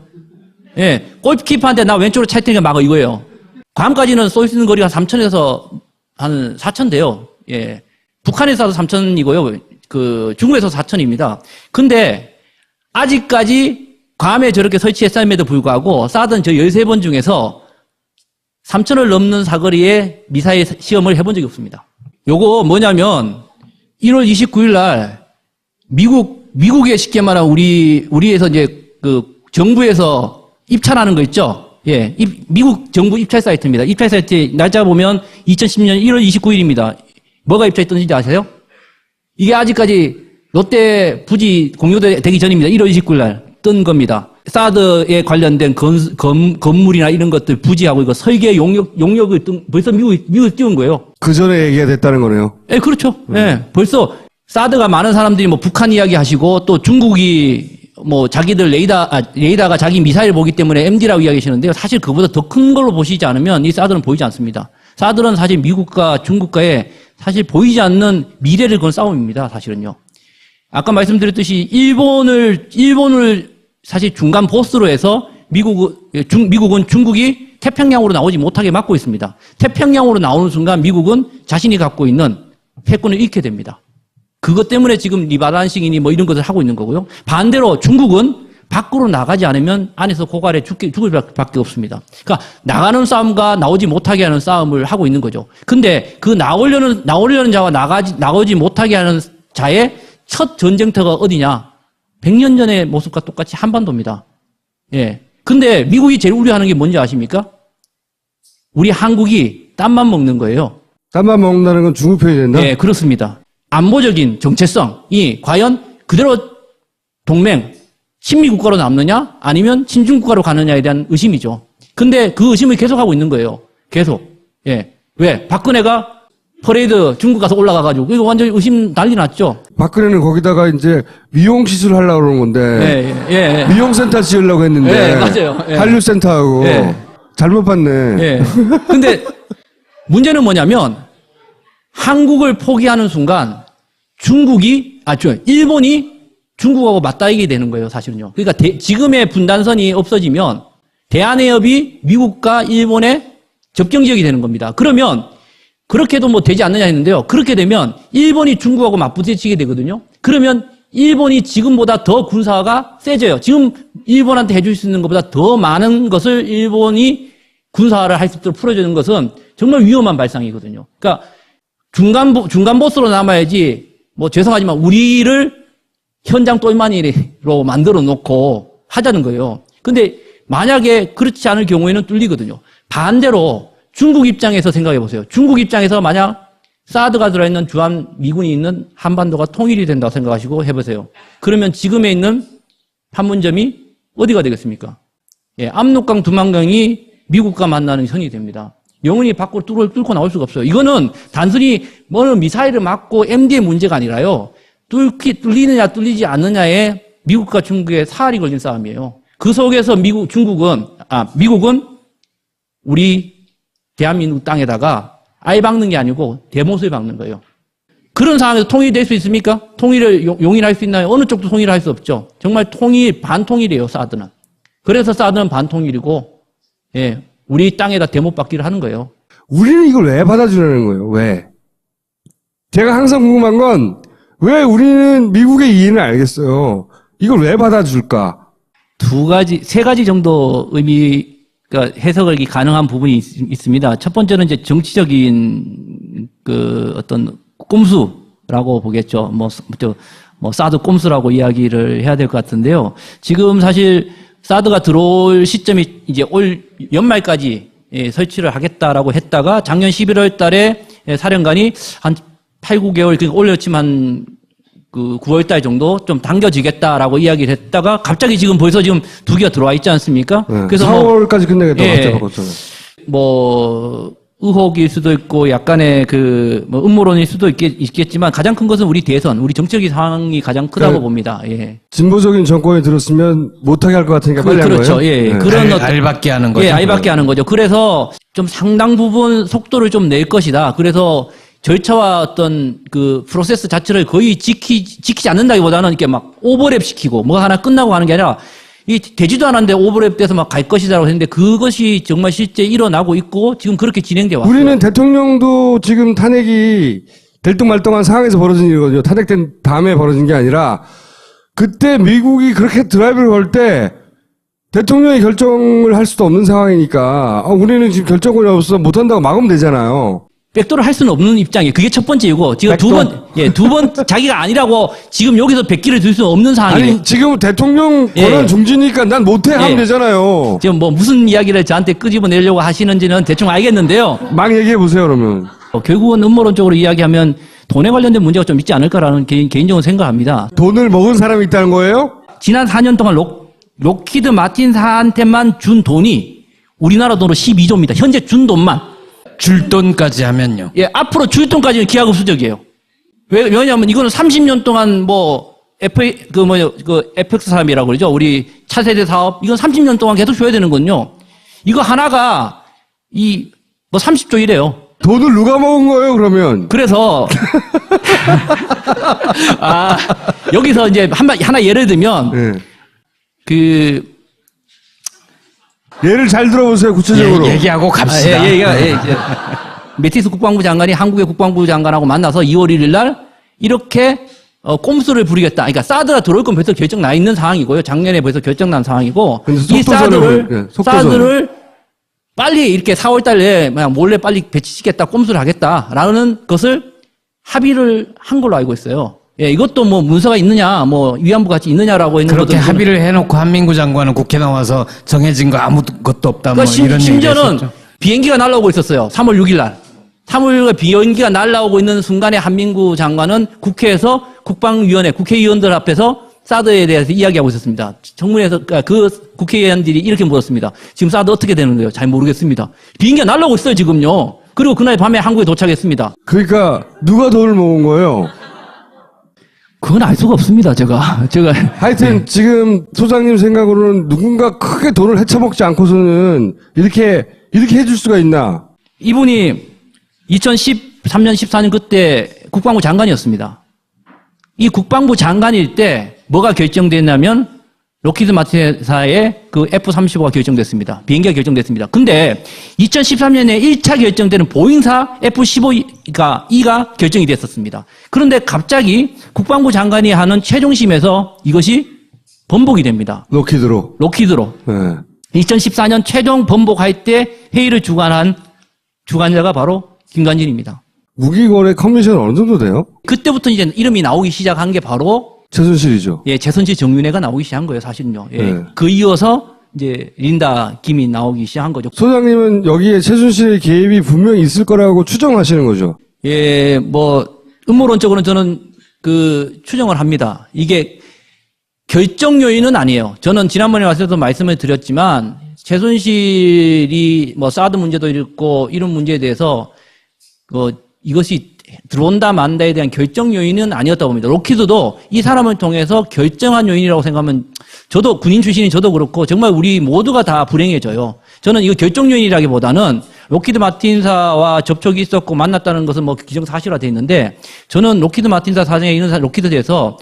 예, 골키퍼한테 나 왼쪽으로 찰 테니까 막어 이거예요. 괌까지는 쏠 수 있는 거리가 3,000에서 한 4,000 돼요. 예, 북한에서도 3,000이고요. 그 중국에서 4,000입니다. 근데 아직까지 괌에 저렇게 설치했음에도 불구하고 쏴던 저 13번 중에서 3,000을 넘는 사거리의 미사일 시험을 해본 적이 없습니다. 요거 뭐냐면 1월 29일 날 미국에 쉽게 말하면 우리에서 이제 그 정부에서 입찰하는 거 있죠? 예. 미국 정부 입찰 사이트입니다. 입찰 사이트 날짜 보면 2010년 1월 29일입니다. 뭐가 입찰했던지 아세요? 이게 아직까지 롯데 부지 공유되기 전입니다. 1월 29일 날 뜬 겁니다. 사드에 관련된 건물이나 이런 것들 부지하고 이거 설계 용역을 벌써 미국이 띄운 거예요. 그 전에 얘기가 됐다는 거네요. 예, 그렇죠. 예. 벌써 사드가 많은 사람들이 뭐 북한 이야기 하시고 또 중국이 뭐 자기들 레이더가 자기 미사일 보기 때문에 MD라고 이야기하시는데요. 사실 그보다 더 큰 걸로 보시지 않으면 이 사드는 보이지 않습니다. 사드는 사실 미국과 중국과의 사실 보이지 않는 미래를 건 싸움입니다. 사실은요. 아까 말씀드렸듯이 일본을 사실 중간 보스로 해서 미국은 중국이 태평양으로 나오지 못하게 막고 있습니다. 태평양으로 나오는 순간 미국은 자신이 갖고 있는 패권을 잃게 됩니다. 그것 때문에 지금 리바란식이니 뭐 이런 것을 하고 있는 거고요. 반대로 중국은 밖으로 나가지 않으면 안에서 고갈해 죽을 밖에 없습니다. 그러니까 나가는 싸움과 나오지 못하게 하는 싸움을 하고 있는 거죠. 근데 그 나오려는 자와 나오지 못하게 하는 자의 첫 전쟁터가 어디냐? 100년 전의 모습과 똑같이 한반도입니다. 예. 근데 미국이 제일 우려하는 게 뭔지 아십니까? 우리 한국이 땀만 먹는 거예요. 땀만 먹는다는 건 중국 편이 된다? 네, 그렇습니다. 안보적인 정체성이 과연 그대로 동맹, 친미 국가로 남느냐 아니면 친중 국가로 가느냐에 대한 의심이죠. 근데 그 의심을 계속하고 있는 거예요. 계속. 예. 왜? 박근혜가 퍼레이드 중국 가서 올라가가지고 이거 완전 의심 난리 났죠. 박근혜는 거기다가 이제 미용 시술 하려고 그러는 건데 예. 미용센터 지으려고 했는데 예, 맞아요. 예. 한류센터하고 예. 잘못 봤네. 예. 근데 문제는 뭐냐면 한국을 포기하는 순간 일본이 중국하고 맞닿게 되는 거예요, 사실은요. 그러니까 지금의 분단선이 없어지면 대한해협이 미국과 일본의 접경 지역이 되는 겁니다. 그러면 그렇게도 뭐 되지 않느냐 했는데요. 그렇게 되면 일본이 중국하고 맞부딪히게 되거든요. 그러면 일본이 지금보다 더 군사가 세져요. 지금 일본한테 해줄 수 있는 것보다 더 많은 것을 일본이 군사화를 할 수 있도록 풀어주는 것은 정말 위험한 발상이거든요. 그러니까 중간 보스로 남아야지 뭐 죄송하지만 우리를 현장 똘마니로 만들어 놓고 하자는 거예요. 근데 만약에 그렇지 않을 경우에는 뚫리거든요. 반대로 중국 입장에서 생각해 보세요. 중국 입장에서 만약 사드가 들어있는 주한 미군이 있는 한반도가 통일이 된다고 생각하시고 해보세요. 그러면 지금에 있는 판문점이 어디가 되겠습니까? 예, 압록강, 두만강이 미국과 만나는 선이 됩니다. 영원히 밖으로 뚫고 나올 수가 없어요. 이거는 단순히 뭐는 미사일을 맞고 MD의 문제가 아니라요. 뚫리느냐 뚫리지 않느냐에 미국과 중국의 사활이 걸린 싸움이에요. 그 속에서 미국은 우리 대한민국 땅에다가 아예 박는 게 아니고 대못을 박는 거예요. 그런 상황에서 통일이 될 수 있습니까? 통일을 용인할 수 있나요? 어느 쪽도 통일을 할 수 없죠. 정말 반통일이에요, 사드는. 그래서 사드는 반통일이고, 예, 우리 땅에다 대못 박기를 하는 거예요. 우리는 이걸 왜 받아주려는 거예요? 왜? 제가 항상 궁금한 건 왜 우리는 미국의 이해는 알겠어요. 이걸 왜 받아줄까? 세 가지 정도 그러니까 해석이 가능한 부분이 있습니다. 첫 번째는 이제 정치적인 어떤 꼼수라고 보겠죠. 사드 꼼수라고 이야기를 해야 될 것 같은데요. 지금 사실 사드가 들어올 시점이 이제 올 연말까지 설치를 하겠다라고 했다가 작년 11월 달에 사령관이 한 8, 9개월, 그러니까 올렸지만 9월 달 정도 좀 당겨지겠다라고 이야기를 했다가 갑자기 지금 벌써 지금 2개가 들어와 있지 않습니까? 네, 그래서 4월까지 끝내겠다고 예, 갑자기 바꿨잖아요. 의혹일 수도 있고 약간의 음모론일 수도 있겠지만 가장 큰 것은 우리 대선, 우리 정치적인 상황이 가장 크다고 봅니다. 예. 진보적인 정권이 들었으면 못하게 할 것 같으니까 빨리 한 그렇죠. 거예요? 예. 네. 그런 알받게 하는 거죠. 예, 알받게 하는 거죠. 그래서 좀 상당 부분 속도를 좀 낼 것이다. 그래서 절차와 어떤 프로세스 자체를 거의 지키지 않는다기보다는 이렇게 막 오버랩 시키고 뭐 하나 끝나고 하는 게 아니라 되지도 않았는데 오버랩 돼서 막 갈 것이다라고 했는데 그것이 정말 실제 일어나고 있고 지금 그렇게 진행돼 왔어요. 우리는 대통령도 지금 탄핵이 될뚱말뚱한 상황에서 벌어진 일이거든요. 탄핵된 다음에 벌어진 게 아니라 그때 미국이 그렇게 드라이브를 걸 때 대통령이 결정을 할 수도 없는 상황이니까 우리는 지금 결정권이 없어서 못한다고 막으면 되잖아요. 백도를 할 수는 없는 입장이에요. 그게 첫 번째이고 지금 두 번 자기가 아니라고 지금 여기서 백기를 들 수는 없는 상황이에요. 아니 지금 대통령 권한 예. 중지니까 난 못해 하면 예. 되잖아요. 지금 무슨 이야기를 저한테 끄집어내려고 하시는지는 대충 알겠는데요. 막 얘기해 보세요 그러면. 결국은 음모론적으로 이야기하면 돈에 관련된 문제가 좀 있지 않을까라는 개인적으로 생각합니다. 돈을 먹은 사람이 있다는 거예요? 지난 4년 동안 록히드 마틴사한테만 준 돈이 우리나라 돈으로 12조입니다. 현재 준 돈만. 줄 돈까지 하면요. 예, 앞으로 줄 돈까지는 기하급수적이에요. 왜냐하면 이거는 30년 동안 FX 사업이라고 그러죠. 우리 차세대 사업. 이건 30년 동안 계속 줘야 되는군요. 이거 하나가 30조 이래요. 돈을 누가 먹은 거예요 그러면? 그래서 여기서 이제 하나 예를 들면 예. 예를 잘 들어보세요 구체적으로. 얘기하고 갑시다. 매티스 국방부 장관이 한국의 국방부 장관하고 만나서 2월 1일 날 이렇게 꼼수를 부리겠다. 그러니까 사드가 들어올 건 벌써 결정 나 있는 상황이고요. 작년에 벌써 결정 난 상황이고 이 사드를 빨리 이렇게 4월 달에 몰래 빨리 배치시겠다, 꼼수를 하겠다라는 것을 합의를 한 걸로 알고 있어요. 예, 이것도 문서가 있느냐, 위안부 같이 있느냐라고 있는 그렇게 것도 합의를 해놓고 한민구 장관은 국회 나와서 정해진 거 아무것도 없다. 그러니까 이런 심지어는 얘기했었죠. 비행기가 날아오고 있었어요. 3월 6일 날. 3월 6일 날 비행기가 날아오고 있는 순간에 한민구 장관은 국회에서 국방위원회, 국회의원들 앞에서 사드에 대해서 이야기하고 있었습니다. 정문에서 그 국회의원들이 이렇게 물었습니다. 지금 사드 어떻게 되는 거예요? 잘 모르겠습니다. 비행기가 날아오고 있어요, 지금요. 그리고 그날 밤에 한국에 도착했습니다. 그러니까 누가 돈을 모은 거예요? 그건 알 수가 없습니다, 제가. 하여튼 지금 소장님 생각으로는 누군가 크게 돈을 헤쳐먹지 않고서는 이렇게 해줄 수가 있나? 이분이 2013년, 14년 그때 국방부 장관이었습니다. 이 국방부 장관일 때 뭐가 결정됐냐면 록히드 마틴사의 그 F-35가 결정됐습니다. 비행기가 결정됐습니다. 근데 2013년에 1차 결정되는 보잉사 F-15가 결정이 됐었습니다. 그런데 갑자기 국방부 장관이 하는 최종심에서 이것이 번복이 됩니다. 록히드로. 네. 2014년 최종 번복할 때 회의를 주관자가 바로 김관진입니다. 무기거래 커미션 어느 정도 돼요? 그때부터 이제 이름이 나오기 시작한 게 바로 최순실이죠. 예, 최순실 정윤회가 나오기 시작한 거예요, 사실은요. 예. 네. 그 이어서 이제 린다 김이 나오기 시작한 거죠. 소장님은 여기에 최순실의 개입이 분명히 있을 거라고 추정하시는 거죠? 예, 뭐 음모론적으로는 저는 그 추정을 합니다. 이게 결정 요인은 아니에요. 저는 지난번에 왔을 때도 말씀을 드렸지만 최순실이 뭐 사드 문제도 있고 이런 문제에 대해서 이것이 들어온다 만다에 대한 결정 요인은 아니었다고 봅니다. 록히드도 이 사람을 통해서 결정한 요인이라고 생각하면 저도 군인 출신인 저도 그렇고 정말 우리 모두가 다 불행해져요. 저는 이거 결정 요인이라기보다는 록히드 마틴사와 접촉이 있었고 만났다는 것은 뭐 기정사실화되어 있는데 저는 록히드 마틴사 사장에 있는 록히드에서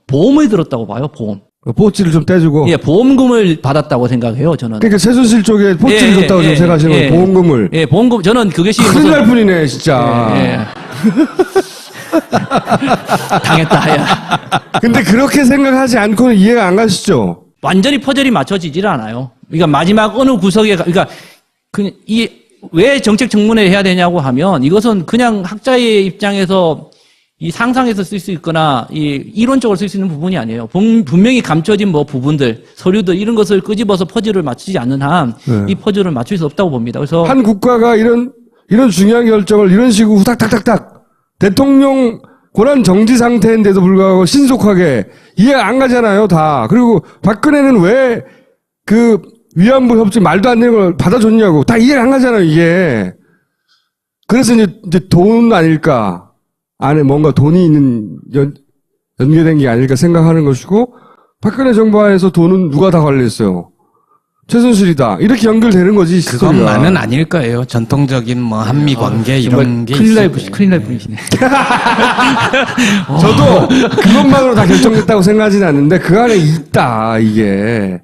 보험을 들었다고 봐요. 보험. 포치를 좀 떼주고. 예, 보험금을 받았다고 생각해요. 저는. 그러니까 최순실 쪽에 포치를 줬다고 좀 생각하시는 거예요. 보험금을. 예, 보험금. 저는 그것이 큰일 날 뿐이네, 진짜. 예. 당했다. 야. 근데 그렇게 생각하지 않고는 이해가 안 가시죠? 완전히 퍼즐이 맞춰지질 않아요. 그러니까 마지막 어느 구석에 그러니까 왜 정책 청문회를 해야 되냐고 하면 이것은 그냥 학자의 입장에서 이 상상해서 쓸 수 있거나 이 이론적으로 쓸 수 있는 부분이 아니에요. 분명히 감춰진 뭐 부분들, 서류들 이런 것을 끄집어서 퍼즐을 맞추지 않는 한 이 퍼즐을 맞출 수 없다고 봅니다. 그래서 한 국가가 이런 중요한 결정을 이런 식으로 후닥닥닥닥 대통령 권한 정지 상태인데도 불구하고 신속하게 이해가 안 가잖아요, 다. 그리고 박근혜는 왜 그 위안부 협정 말도 안 되는 걸 받아줬냐고. 다 이해가 안 가잖아요, 이게. 그래서 이제 돈 아닐까. 안에 뭔가 돈이 있는 연계된 게 아닐까 생각하는 것이고, 박근혜 정부 하에서 돈은 누가 다 관리했어요? 최순실이다. 이렇게 연결되는 거지, 그것만은 아닐 거예요. 전통적인 뭐 한미 관계 이런 게 큰일 있을 날 분이시네. 저도 그것만으로 다 결정됐다고 생각하지는 않는데, 그 안에 있다, 이게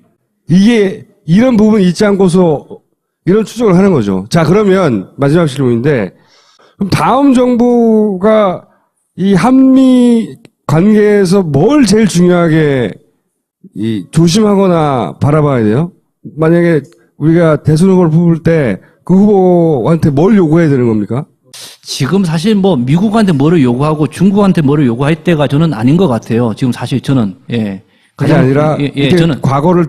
이런 부분이 있지 않고서 이런 추정을 하는 거죠. 자, 그러면 마지막 질문인데, 그럼 다음 정부가 이 한미 관계에서 뭘 제일 중요하게 조심하거나 바라봐야 돼요? 만약에 우리가 대선 후보를 뽑을 때 그 후보한테 뭘 요구해야 되는 겁니까? 지금 사실 뭐 미국한테 뭐를 요구하고 중국한테 뭐를 요구할 때가 저는 아닌 것 같아요. 지금 사실 저는 그게 아니라 저는 과거를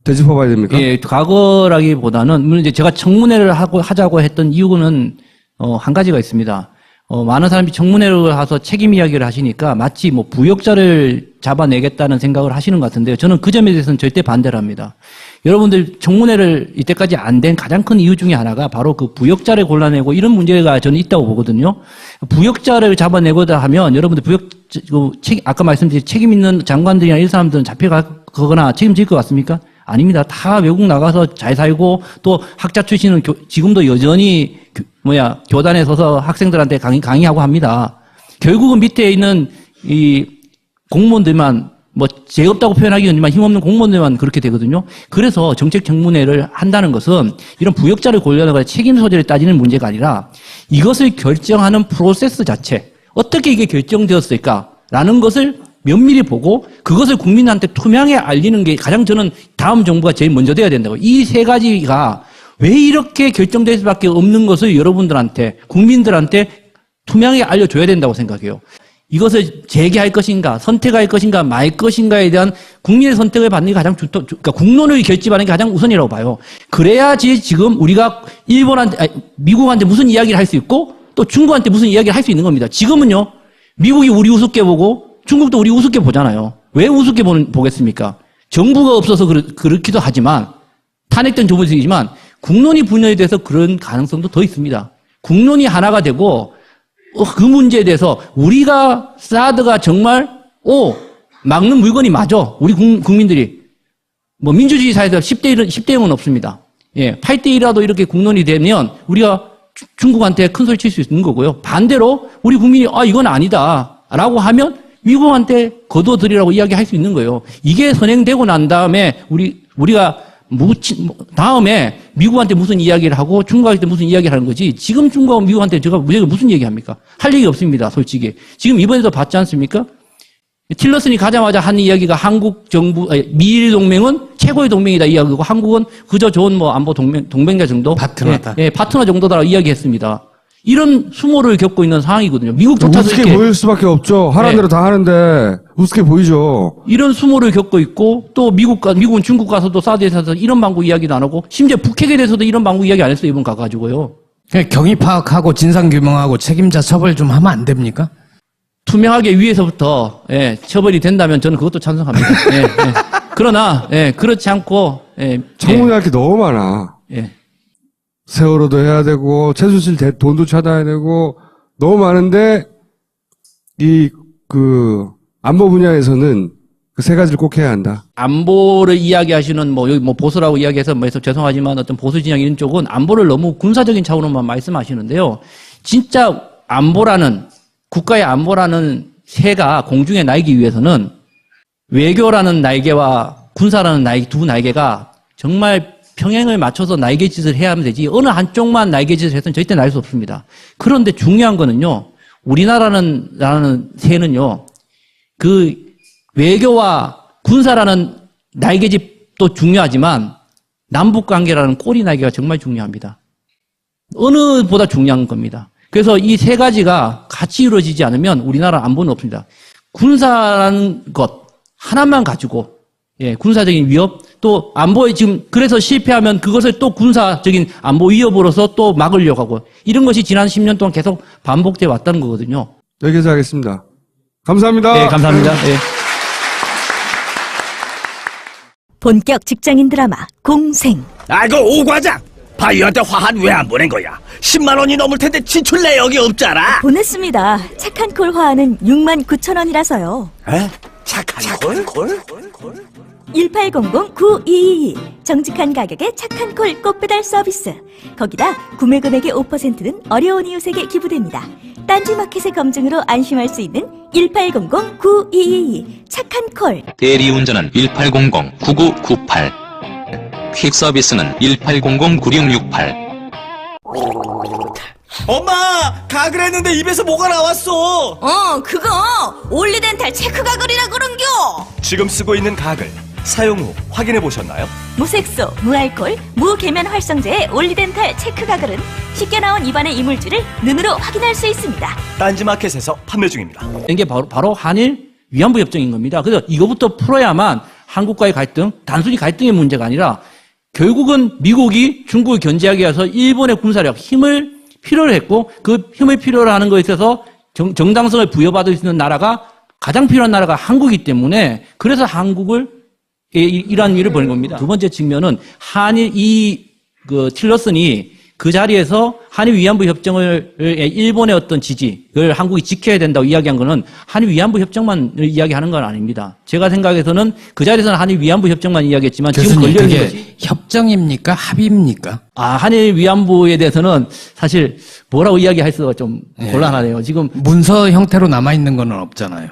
되짚어봐야 됩니까? 예, 과거라기보다는 물론 이제 제가 청문회를 하자고 했던 이유는 한 가지가 있습니다. 많은 사람이 청문회를 가서 책임 이야기를 하시니까 마치 뭐 부역자를 잡아내겠다는 생각을 하시는 것 같은데요. 저는 그 점에 대해서는 절대 반대를 합니다. 여러분들 청문회를 이때까지 안 된 가장 큰 이유 중에 하나가 바로 그 부역자를 골라내고 이런 문제가 저는 있다고 보거든요. 부역자를 잡아내고자 하면 여러분들 아까 말씀드린 책임 있는 장관들이나 이런 사람들은 잡혀가거나 책임질 것 같습니까? 아닙니다. 다 외국 나가서 잘 살고 또 학자 출신은 지금도 여전히 교단에 서서 학생들한테 강의하고 합니다. 결국은 밑에 있는 이 공무원들만 뭐 죄 없다고 표현하기는 힘없는 공무원들만 그렇게 되거든요. 그래서 정책 청문회를 한다는 것은 이런 부역자를 골라내거나 책임 소재를 따지는 문제가 아니라 이것을 결정하는 프로세스 자체, 어떻게 이게 결정되었을까라는 것을 면밀히 보고 그것을 국민한테 투명하게 알리는 게 가장 저는 다음 정부가 제일 먼저 돼야 된다고. 이 세 가지가 왜 이렇게 결정될 수밖에 없는 것을 여러분들한테, 국민들한테 투명하게 알려줘야 된다고 생각해요. 이것을 재개할 것인가, 선택할 것인가, 말 것인가에 대한 국민의 선택을 받는 게 가장 그러니까 국론을 결집하는 게 가장 우선이라고 봐요. 그래야지 지금 우리가 미국한테 무슨 이야기를 할 수 있고 또 중국한테 무슨 이야기를 할 수 있는 겁니다. 지금은요, 미국이 우리 우습게 보고 중국도 우리 우습게 보잖아요. 왜 우습게 보겠습니까? 정부가 없어서 그렇기도 하지만 탄핵된 정부이지만 국론이 분열돼서 그런 가능성도 더 있습니다. 국론이 하나가 되고 그 문제에 대해서 우리가 사드가 정말 막는 물건이 맞아. 우리 국민들이 뭐 민주주의 사회에서 10대 0은 없습니다. 예, 8대 1이라도 이렇게 국론이 되면 우리가 중국한테 큰 소리 칠 수 있는 거고요. 반대로 우리 국민이 이건 아니다라고 하면 미국한테 거둬들이라고 이야기할 수 있는 거예요. 이게 선행되고 난 다음에 우리가 다음에 미국한테 무슨 이야기를 하고 중국한테 무슨 이야기를 하는 거지. 지금 중국하고 미국한테 제가 무슨 얘기합니까? 할 얘기 없습니다, 솔직히. 지금 이번에도 봤지 않습니까? 틸러슨이 가자마자 한 이야기가 한국 정부, 미일 동맹은 최고의 동맹이다 이야기고 한국은 그저 좋은 안보 동맹자 정도? 파트너다. 예, 파트너 정도다라고 이야기했습니다. 이런 수모를 겪고 있는 상황이거든요. 미국조차도 우습게 이렇게 보일 수밖에 없죠. 하라는 대로 다 하는데 우습게 보이죠. 이런 수모를 겪고 있고 또 미국은 중국 가서도 사드에 대해서 이런 방구 이야기도 안 하고 심지어 북핵에 대해서도 이런 방구 이야기 안 했어요. 이번 가가지고요. 그냥 경위 파악하고 진상 규명하고 책임자 처벌 좀 하면 안 됩니까? 투명하게 위에서부터 처벌이 된다면 저는 그것도 찬성합니다. 그러나 그렇지 않고 청문회할 게 너무 많아. 세월호도 해야 되고 최순실 돈도 찾아야 되고 너무 많은데 안보 분야에서는 그 세 가지를 꼭 해야 한다. 안보를 이야기하시는 여기 보수라고 이야기해서 해서 죄송하지만 어떤 보수 진영 이런 쪽은 안보를 너무 군사적인 차원으로만 말씀하시는데요. 진짜 국가의 안보라는 새가 공중에 날기 위해서는 외교라는 날개와 군사라는 두 날개가 정말 평행을 맞춰서 날개짓을 해야 하면 되지 어느 한쪽만 날개짓을 해서는 절대 날 수 없습니다. 그런데 중요한 거는요. 우리나라라는 새는요. 그 외교와 군사라는 날개짓도 중요하지만 남북관계라는 꼬리 날개가 정말 중요합니다. 어느보다 중요한 겁니다. 그래서 이 세 가지가 같이 이루어지지 않으면 우리나라 안보는 없습니다. 군사라는 것 하나만 가지고 군사적인 위협 또 안보에 지금 그래서 실패하면 그것을 또 군사적인 안보 위협으로서 또 막으려고 하고 이런 것이 지난 10년 동안 계속 반복돼 왔다는 거거든요. 여기까지 하겠습니다. 감사합니다. 네, 감사합니다. 네. 본격 직장인 드라마 공생. 아이고 오 과장 바이오한테 화한 왜 안 보낸 거야? 10만 원이 넘을 텐데 지출 내역이 없잖아. 보냈습니다. 착한 콜 화하는 69,000원이라서요. 에? 착한 콜? 1800-9222 정직한 가격에 착한 콜 꽃배달 서비스. 거기다 구매 금액의 5%는 어려운 이웃에게 기부됩니다. 딴지마켓의 검증으로 안심할 수 있는 1800-9222 착한 콜. 대리운전은 1800-9998 퀵서비스는 1800-9668 엄마 가글 했는데 입에서 뭐가 나왔어. 그거 올리덴탈 체크 가글이라 그런겨. 지금 쓰고 있는 가글 사용 후 확인해 보셨나요? 무색소, 무알콜, 무계면 활성제의 올리덴탈 체크 가글은 쉽게 나온 입안의 이물질을 눈으로 확인할 수 있습니다. 딴지마켓에서 판매 중입니다. 이게 바로 한일 위안부 협정인 겁니다. 그래서 이거부터 풀어야만 한국과의 갈등, 단순히 갈등의 문제가 아니라 결국은 미국이 중국을 견제하기 위해서 일본의 군사력, 힘을 필요로 했고 그 힘을 필요로 하는 것에 있어서 정당성을 부여받을 수 있는 나라가 가장 필요한 나라가 한국이기 때문에 그래서 한국을 이러한 일을 벌인 겁니다. 두 번째 측면은 한일 틸러슨이 그 자리에서 한일 위안부 협정을 일본의 어떤 지지를 한국이 지켜야 된다고 이야기한 거는 한일 위안부 협정만 이야기하는 건 아닙니다. 제가 생각해서는 그 자리에서는 한일 위안부 협정만 이야기했지만 지금 교수님, 걸려 있는 그게 것이 협정입니까? 합의입니까? 한일 위안부에 대해서는 사실 뭐라고 이야기할 수가 좀 곤란하네요. 지금 문서 형태로 남아 있는 거는 없잖아요.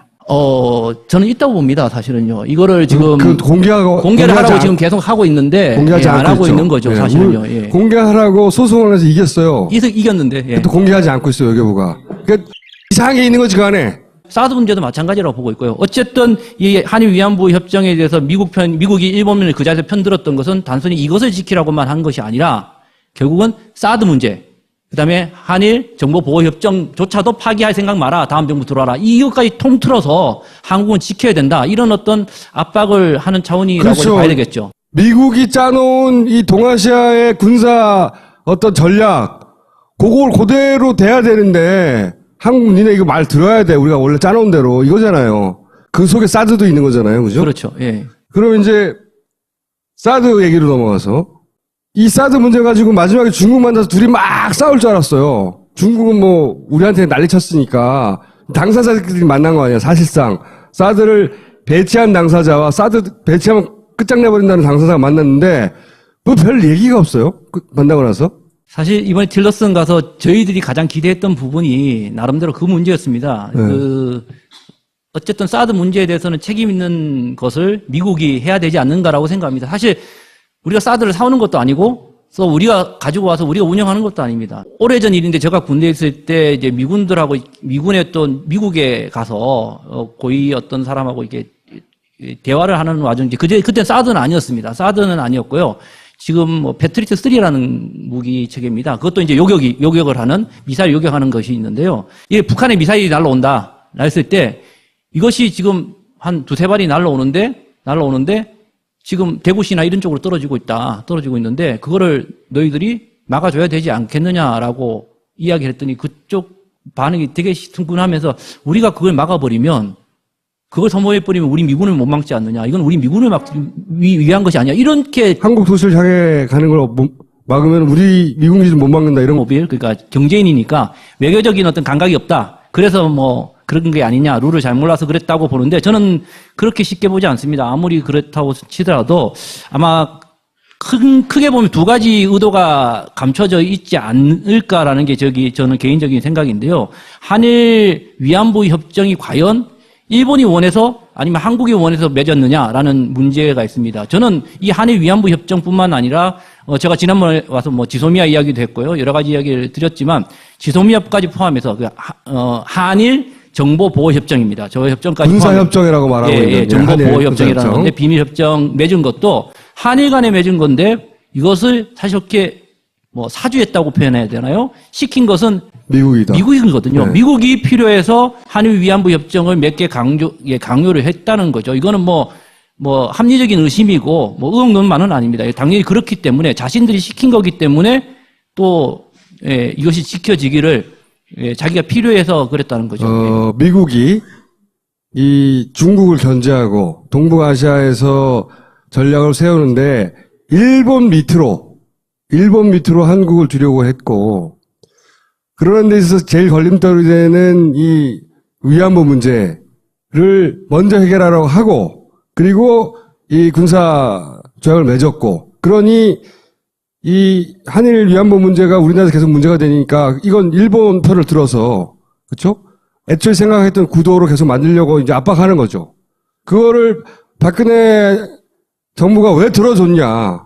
저는 있다고 봅니다. 사실은요. 이거를 지금 공개를 하라고 지금 계속 하고 있는데 공개하지 안 않고 하고 있죠. 있는 거죠. 사실은요. 예. 공개하라고 소송을 해서 이겼어요. 이겼는데 예. 또 공개하지 않고 있어요, 외교부가. 그러니까 이상하게 있는 거지, 그 안에. 사드 문제도 마찬가지라고 보고 있고요. 어쨌든 이 한일 위안부 협정에 대해서 미국이 일본을 그 자리에서 편들었던 것은 단순히 이것을 지키라고만 한 것이 아니라 결국은 사드 문제, 그다음에 한일 정보보호협정조차도 파기할 생각 마라. 다음 정부 들어와라. 이것까지 통틀어서 한국은 지켜야 된다. 이런 어떤 압박을 하는 차원이라고 그렇죠. 봐야 되겠죠. 미국이 짜놓은 이 동아시아의 군사 어떤 전략, 그걸 그대로 돼야 되는데, 한국 니네 이거 말 들어야 돼. 우리가 원래 짜놓은 대로. 이거잖아요. 그 속에 사드도 있는 거잖아요. 그죠? 그렇죠. 예. 그럼 이제, 사드 얘기로 넘어가서, 이 사드 문제 가지고 마지막에 중국 만나서 둘이 막 싸울 줄 알았어요. 중국은 뭐, 우리한테 난리 쳤으니까, 당사자들끼리 만난 거 아니야, 사실상. 사드를 배치한 당사자와 사드 배치하면 끝장내버린다는 당사자가 만났는데, 뭐 별 얘기가 없어요. 만나고 나서. 사실 이번에 틸러슨 가서 저희들이 가장 기대했던 부분이 나름대로 그 문제였습니다. 네. 어쨌든 사드 문제에 대해서는 책임 있는 것을 미국이 해야 되지 않는가라고 생각합니다. 사실 우리가 사드를 사오는 것도 아니고, 또 우리가 가지고 와서 우리가 운영하는 것도 아닙니다. 오래전 일인데 제가 군대에 있을 때 이제 미군들하고 미군의 또 미국에 가서 고위 어떤 사람하고 이렇게 대화를 하는 와중 이제 그때 사드는 아니었습니다. 사드는 아니었고요. 지금 뭐 패트리트 3라는 무기 체계입니다. 그것도 이제 요격을 하는 미사일 요격하는 것이 있는데요. 이게 북한의 미사일이 날라온다 했을 때 이것이 지금 한 두세 발이 날라오는데 지금 대구시나 이런 쪽으로 떨어지고 있는데 그거를 너희들이 막아줘야 되지 않겠느냐라고 이야기를 했더니 그쪽 반응이 되게 시큰둥하면서 우리가 그걸 막아버리면 그걸 소모해버리면 우리 미군을 못 막지 않느냐. 이건 우리 미군을 위한 것이 아니야. 이렇게 한국 도시를 향해 가는 걸 막으면 우리 미군 기준 못 막는다 이런 거. 모빌, 그러니까 경제인이니까 외교적인 어떤 감각이 없다. 그래서 뭐 그런 게 아니냐. 룰을 잘 몰라서 그랬다고 보는데 저는 그렇게 쉽게 보지 않습니다. 아무리 그렇다고 치더라도 아마 크게 보면 두 가지 의도가 감춰져 있지 않을까라는 게 저는 개인적인 생각인데요. 한일 위안부 협정이 과연 일본이 원해서 아니면 한국이 원해서 맺었느냐라는 문제가 있습니다. 저는 이 한일 위안부 협정뿐만 아니라 제가 지난번에 와서 뭐 지소미아 이야기도 했고요. 여러 가지 이야기를 드렸지만 지소미아까지 포함해서 한일 정보보호협정입니다. 저 협정까지 군사협정이라고 말하고 있는 정보보호협정이라는 건데 비밀협정 맺은 것도 한일 간에 맺은 건데 이것을 사실 이렇게 뭐 사주했다고 표현해야 되나요? 시킨 것은 미국이거든요. 네. 미국이 필요해서 한일 위안부 협정을 몇 개 강요를 했다는 거죠. 이거는 뭐 합리적인 의심이고 뭐 의혹론만은 아닙니다. 당연히 그렇기 때문에 자신들이 시킨 거기 때문에 또 이것이 지켜지기를 자기가 필요해서 그랬다는 거죠. 미국이 이 중국을 견제하고 동북아시아에서 전략을 세우는데 일본 밑으로 한국을 두려고 했고 그러는 데 있어서 제일 걸림돌이 되는 이 위안부 문제를 먼저 해결하라고 하고 그리고 이 군사 조약을 맺었고 그러니 이 한일 위안부 문제가 우리나라에서 계속 문제가 되니까 이건 일본 편을 들어서 그렇죠? 애초에 생각했던 구도로 계속 만들려고 이제 압박하는 거죠. 그거를 박근혜 정부가 왜 들어줬냐?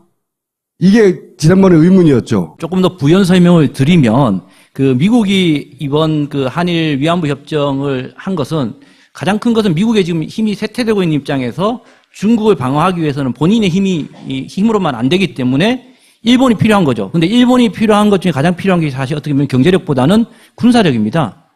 이게 지난번에 의문이었죠. 조금 더 부연 설명을 드리면 그 미국이 이번 그 한일 위안부 협정을 한 것은 가장 큰 것은 미국의 지금 힘이 쇠퇴되고 있는 입장에서 중국을 방어하기 위해서는 본인의 힘으로만 안 되기 때문에 일본이 필요한 거죠. 근데 일본이 필요한 것 중에 가장 필요한 게 사실 어떻게 보면 경제력보다는 군사력입니다.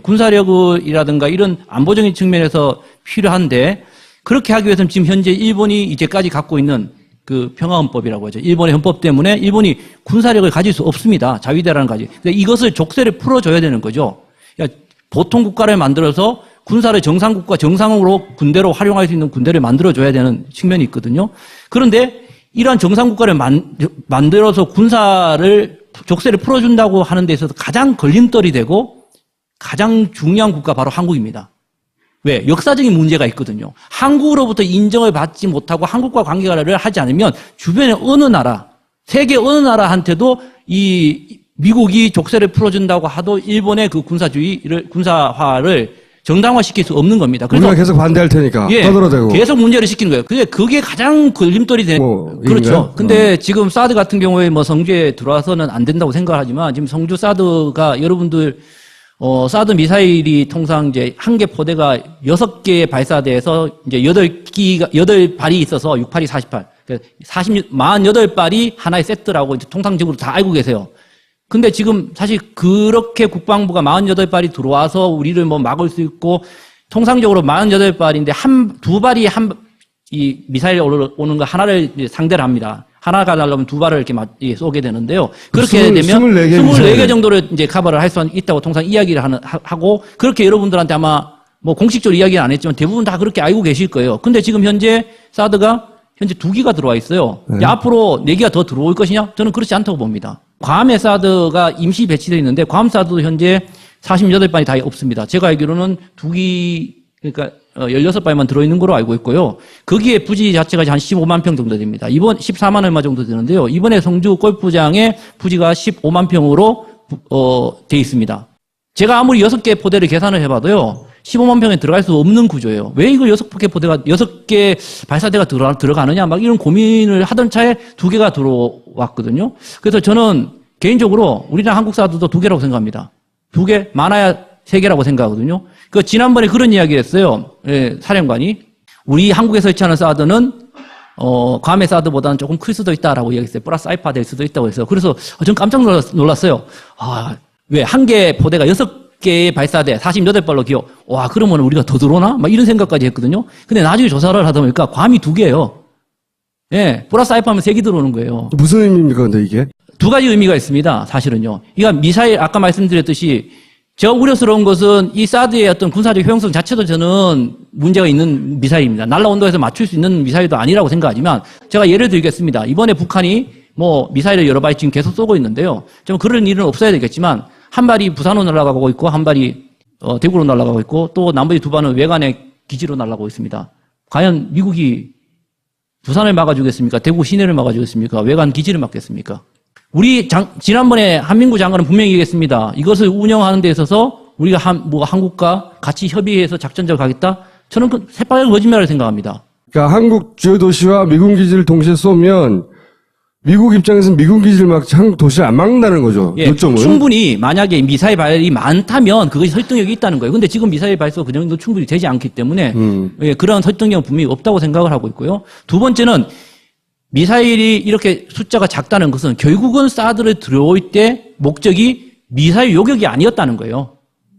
군사력이라든가 이런 안보적인 측면에서 필요한데 그렇게 하기 위해서는 지금 현재 일본이 이제까지 갖고 있는 그 평화헌법이라고 하죠. 일본의 헌법 때문에 일본이 군사력을 가질 수 없습니다. 자위대라는 가지. 근데 이것을 족쇄를 풀어줘야 되는 거죠. 그러니까 보통 국가를 만들어서 군사를 정상국가 정상으로 군대로 활용할 수 있는 군대를 만들어줘야 되는 측면이 있거든요. 그런데 이러한 정상국가를 만들어서 군사를 족쇄를 풀어준다고 하는 데 있어서 가장 걸림돌이 되고 가장 중요한 국가 바로 한국입니다. 왜? 역사적인 문제가 있거든요. 한국으로부터 인정을 받지 못하고 한국과 관계를 하지 않으면 주변의 어느 나라, 세계 어느 나라한테도 이 미국이 족쇄를 풀어준다고 하도 일본의 그 군사화를 정당화시킬 수 없는 겁니다. 그래서 우리가 계속 반대할 테니까 떠들어대고 계속 문제를 시키는 거예요. 그게 가장 걸림돌이 되는 그렇죠. 근데 지금 사드 같은 경우에 뭐 성주에 들어와서는 안 된다고 생각하지만 지금 성주 사드가 여러분들 사드 미사일이 통상 이제 한 개 포대가 6개 발사대에서 이제 8발이 있어서 6발이 48. 48발이 하나의 세트라고 이제 통상적으로 다 알고 계세요. 근데 지금 사실 그렇게 국방부가 48발이 들어와서 우리를 뭐 막을 수 있고 통상적으로 48발인데 두 발이 이 미사일이 오는 거 하나를 이제 상대를 합니다. 하나가 날라오면 두 발을 이렇게 쏘게 되는데요. 그렇게 되면 24개 정도를 이제 커버를 할 수 있다고 통상 이야기를 하고 그렇게 여러분들한테 아마 뭐 공식적으로 이야기는 안 했지만 대부분 다 그렇게 알고 계실 거예요. 근데 지금 현재 사드가 현재 2기가 들어와 있어요. 네. 이제 앞으로 4기가 더 들어올 것이냐? 저는 그렇지 않다고 봅니다. 괌에 사드가 임시 배치되어 있는데 괌 사드도 현재 48발이 다 없습니다. 제가 알기로는 2기 그러니까 16발만 들어있는 걸로 알고 있고요. 거기에 부지 자체가 한 15만 평 정도 됩니다. 이번 14만 얼마 정도 되는데요. 이번에 성주 골프장에 부지가 15만 평으로 돼 있습니다. 제가 아무리 6개 포대를 계산을 해봐도요. 15만 평에 들어갈 수 없는 구조예요. 왜 이걸 6개 발사대가 들어가느냐 막 이런 고민을 하던 차에 2개가 들어왔거든요. 그래서 저는 개인적으로 우리나라 한국 사드도 2개라고 생각합니다. 2개, 많아야 3개라고 생각하거든요. 그 지난번에 그런 이야기를 했어요. 예, 사령관이. 우리 한국에 설치하는 사드는 괌의 사드보다는 조금 클 수도 있다라고 이야기했어요. 플러스 알파 될 수도 있다고 했어요. 그래서 전 깜짝 놀랐어요. 왜 한 개 포대가 6개의 발사대 48발로 기어. 와, 그러면 우리가 더 들어오나? 막 이런 생각까지 했거든요. 근데 나중에 조사를 하다 보니까 괌이 2개예요. 예, 플러스 알파면 3개 들어오는 거예요. 무슨 의미입니까, 근데 이게? 2가지 의미가 있습니다. 사실은요. 이거 미사일 아까 말씀드렸듯이 제가 우려스러운 것은 이 사드의 어떤 군사적 효용성 자체도 저는 문제가 있는 미사일입니다. 날라온다고 해서 맞출 수 있는 미사일도 아니라고 생각하지만 제가 예를 들겠습니다. 이번에 북한이 뭐 미사일을 여러 발 지금 계속 쏘고 있는데요. 좀 그런 일은 없어야 되겠지만 한 발이 부산으로 날아가고 있고 한 발이 대구로 날아가고 있고 또 나머지 2발은 외관의 기지로 날아가고 있습니다. 과연 미국이 부산을 막아주겠습니까? 대구 시내를 막아주겠습니까? 외관 기지를 막겠습니까? 지난번에 한민구 장관은 분명히 얘기했습니다. 이것을 운영하는 데 있어서 우리가 한국과 같이 협의해서 작전적으로 가겠다? 저는 그 새빨간 거짓말을 생각합니다. 그러니까 한국 주요 도시와 미군 기지를 동시에 쏘면 미국 입장에서는 미군 기지를 막지 한국 도시를 안 막는다는 거죠. 예, 요점은. 충분히 만약에 미사일 발이 많다면 그것이 설득력이 있다는 거예요. 근데 지금 미사일 발사가 그 정도 충분히 되지 않기 때문에 예, 그런 설득력은 분명히 없다고 생각을 하고 있고요. 두 번째는 미사일이 이렇게 숫자가 작다는 것은 결국은 사드를 들어올 때 목적이 미사일 요격이 아니었다는 거예요.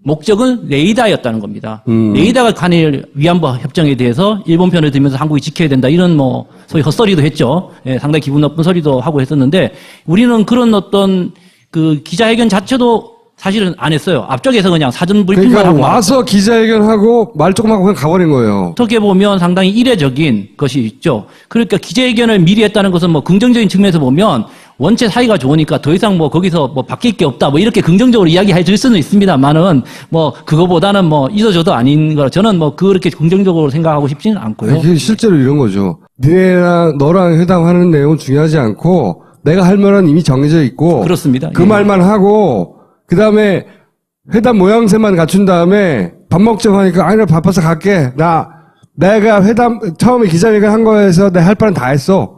목적은 레이더였다는 겁니다. 레이더가 간일 위안부 협정에 대해서 일본 편을 들면서 한국이 지켜야 된다. 이런 뭐 소위 헛소리도 했죠. 예, 상당히 기분 나쁜 소리도 하고 했었는데 우리는 그런 어떤 그 기자회견 자체도 사실은 안 했어요. 앞쪽에서 그냥 사전 브리핑만 그러니까 하고 와서 기자회견하고 말 조금 하고 그냥 가버린 거예요. 어떻게 보면 상당히 이례적인 것이 있죠. 그러니까 기자회견을 미리 했다는 것은 뭐 긍정적인 측면에서 보면 원체 사이가 좋으니까 더 이상 뭐 거기서 뭐 바뀔 게 없다. 뭐 이렇게 긍정적으로 이야기해 줄 수는 있습니다만은 뭐 그거보다는 뭐 잊어줘도 아닌 거라 저는 뭐 그렇게 긍정적으로 생각하고 싶지는 않고요. 이게 실제로 이런 거죠. 너랑 회담하는 내용은 중요하지 않고 내가 할 말은 이미 정해져 있고 그렇습니다. 그 예. 말만 하고 그 다음에 회담 모양새만 갖춘 다음에 밥 먹자고 하니까 아니 나 바빠서 갈게. 내가 회담 처음에 기자회견 한 거에서 내 할 바는 다 했어.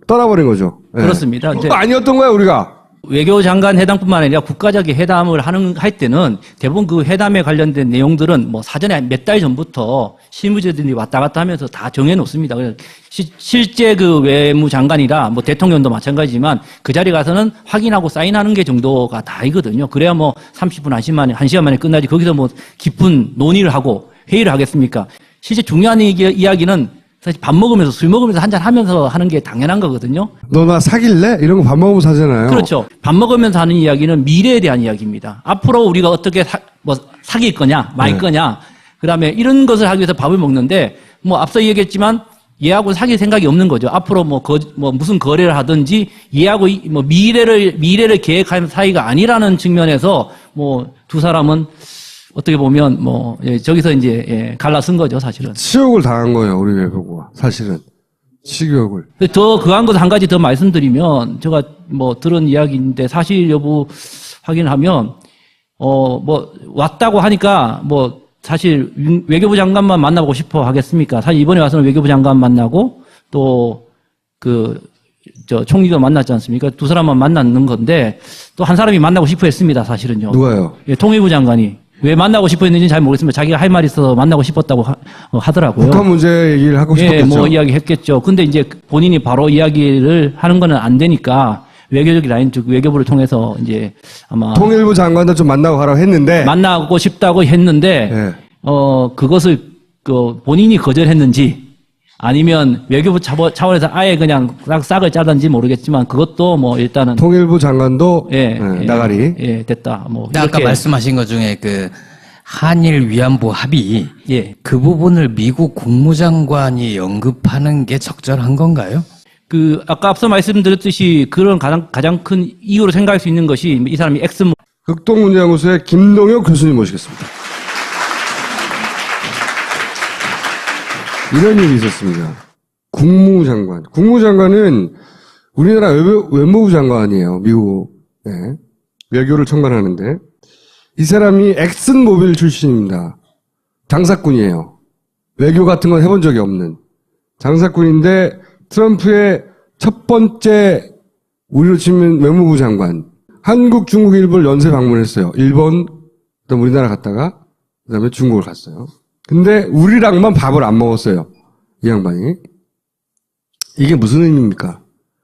떠나버린 거죠. 예. 그렇습니다. 이제 그거 아니었던 거야 우리가. 외교장관 회담뿐만 아니라 국가적인 회담을 할 때는 대부분 그 회담에 관련된 내용들은 뭐 사전에 몇 달 전부터 실무자들이 왔다 갔다 하면서 다 정해놓습니다. 그래서 실제 그 외무장관이라 뭐 대통령도 마찬가지지만 그 자리 가서는 확인하고 사인하는 게 정도가 다이거든요. 그래야 뭐 30분, 1시간 만에 끝나지 거기서 뭐 깊은 논의를 하고 회의를 하겠습니까? 실제 중요한 이야기는 사실 밥 먹으면서 술 먹으면서 한잔 하면서 하는 게 당연한 거거든요. 너 나 사귈래? 이런 거 밥 먹으면서 하잖아요. 그렇죠. 밥 먹으면서 하는 이야기는 미래에 대한 이야기입니다. 앞으로 우리가 어떻게 사귈 거냐, 말 거냐, 그 다음에 이런 것을 하기 위해서 밥을 먹는데, 뭐 앞서 얘기했지만, 얘하고 사귈 생각이 없는 거죠. 앞으로 무슨 거래를 하든지, 얘하고 뭐 미래를 계획하는 사이가 아니라는 측면에서, 뭐, 두 사람은 어떻게 보면 저기서 이제 갈라쓴 거죠, 사실은. 치욕을 당한 거예요, 우리 외교부가. 사실은. 치욕을. 더 그한 것 한 가지 더 말씀드리면 제가 뭐 들은 이야기인데 사실 여부 확인하면 왔다고 하니까 뭐 사실 외교부 장관만 만나보고 싶어 하겠습니까? 사실 이번에 와서는 외교부 장관 만나고 또 총리도 만났지 않습니까? 두 사람만 만났는 건데 또 한 사람이 만나고 싶어 했습니다, 사실은요. 누가요? 예, 통일부 장관이. 왜 만나고 싶어 했는지 잘 모르겠습니다. 자기가 할 말이 있어서 만나고 싶었다고 하더라고요. 북한 문제 얘기를 하고 싶었겠죠. 뭐 이야기 했겠죠. 근데 이제 본인이 바로 이야기를 하는 거는 안 되니까 외교적 라인, 즉 외교부를 통해서 이제 아마 통일부 장관도 좀 만나고 가라고 했는데. 만나고 싶다고 했는데 예. 그것을 본인이 거절했는지 아니면 외교부 차원에서 아예 그냥 싹을 짜든지 모르겠지만 그것도 뭐 일단은 통일부 장관도 예, 나가리. 예, 됐다. 뭐 근데 아까 이렇게 말씀하신 것 중에 그 한일 위안부 합의 예. 그 부분을 미국 국무장관이 언급하는 게 적절한 건가요? 아까 앞서 말씀드렸듯이 그런 가장 큰 이유로 생각할 수 있는 것이 이 사람이 극동문제연구소의 김동혁 교수님 모시겠습니다. 이런 일이 있었습니다. 국무장관. 국무장관은 우리나라 외무부 장관이에요. 미국. 네. 외교를 총괄하는데 이 사람이 엑슨모빌 출신입니다. 장사꾼이에요. 외교 같은 건 해본 적이 없는 장사꾼인데 트럼프의 첫 번째 우리로 치면 외무부 장관. 한국, 중국, 일본 연쇄 방문했어요. 일본, 그다음 우리나라 갔다가 그다음에 중국을 갔어요. 근데 우리랑만 밥을 안 먹었어요. 이 양반이. 이게 무슨 의미입니까?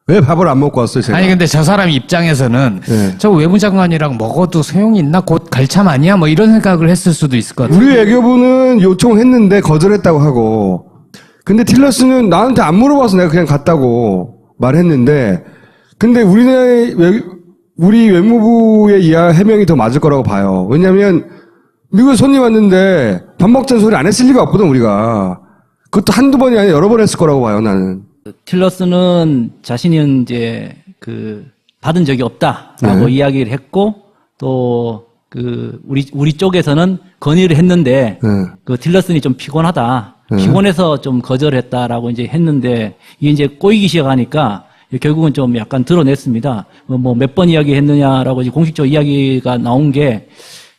왜 밥을 안 먹고 왔어요, 제가? 아니 근데 저 사람 입장에서는 네. 저 외무장관이랑 먹어도 소용이 있나? 곧 갈참 아니야? 뭐 이런 생각을 했을 수도 있을 것 같아요. 우리 외교부는 요청했는데 거절했다고 하고, 근데 틸러스는 나한테 안 물어봐서 내가 그냥 갔다고 말했는데, 근데 우리 외무부의 해명이 더 맞을 거라고 봐요. 왜냐면 미국에 손님 왔는데 밥 먹자는 소리 안 했을 리가 없거든, 우리가. 그것도 한두 번이 아니라 여러 번 했을 거라고 봐요, 나는. 틸러스는 자신이 이제 받은 적이 없다라고 네. 이야기를 했고 또 우리 쪽에서는 건의를 했는데 네. 틸러슨이 좀 피곤하다. 네. 피곤해서 좀 거절했다라고 이제 했는데 이게 이제 꼬이기 시작하니까 결국은 좀 약간 드러냈습니다. 뭐 몇 번 이야기했느냐라고 이제 공식적 이야기가 나온 게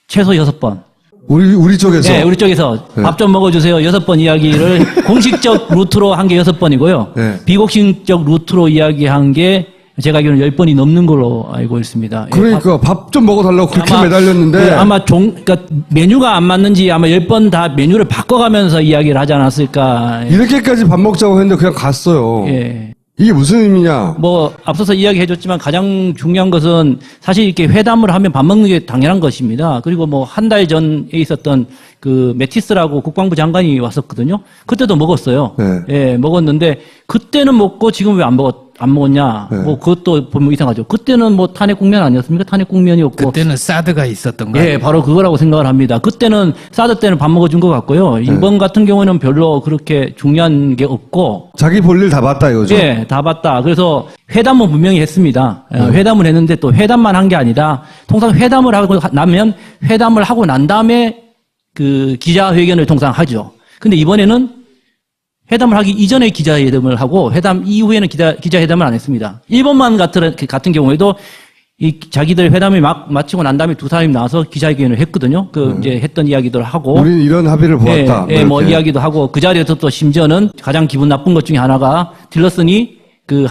최소 6번. 우리 쪽에서. 네, 우리 쪽에서 네. 밥 좀 먹어주세요. 6번 이야기를 공식적 루트로 한 게 6번이고요. 네. 비공식적 루트로 이야기한 게 제가 알기로는 10번이 넘는 걸로 알고 있습니다. 그러니까 밥 좀 먹어달라고 그렇게 아마, 매달렸는데. 예, 아마 그러니까 메뉴가 안 맞는지 아마 10번 다 메뉴를 바꿔가면서 이야기를 하지 않았을까. 이렇게까지 밥 먹자고 했는데 그냥 갔어요. 예. 이게 무슨 의미냐? 뭐 앞서서 이야기해줬지만 가장 중요한 것은 사실 이렇게 회담을 하면 밥 먹는 게 당연한 것입니다. 그리고 뭐 한 달 전에 있었던 매티스라고 국방부 장관이 왔었거든요. 그때도 먹었어요. 네. 예, 먹었는데 그때는 먹고 지금 왜 안 먹었냐? 네. 뭐 그것도 보면 이상하죠. 그때는 뭐 탄핵 국면 아니었습니까? 탄핵 국면이었고. 그때는 사드가 있었던 거예요. 예, 바로 그거라고 생각을 합니다. 그때는 사드 때는 밥 먹어준 것 같고요. 이번 같은 경우는 별로 그렇게 중요한 게 없고. 자기 볼 일 다 봤다 이거죠? 예, 다 봤다. 그래서 회담은 분명히 했습니다. 회담을 했는데 또 회담만 한 게 아니라 통상 회담을 하고 나면 회담을 하고 난 다음에 기자회견을 통상 하죠. 근데 이번에는 회담을 하기 이전에 기자회견을 하고 회담 이후에는 기자회담을 안 했습니다. 일본만 같은 경우에도 자기들 회담이 마치고 난 다음에 두 사람이 나와서 기자회견을 했거든요. 이제 했던 이야기들을 하고. 우리는 이런 합의를 보았다. 뭐 이야기도 하고 그 자리에서 또 심지어는 가장 기분 나쁜 것 중에 하나가 틸러슨이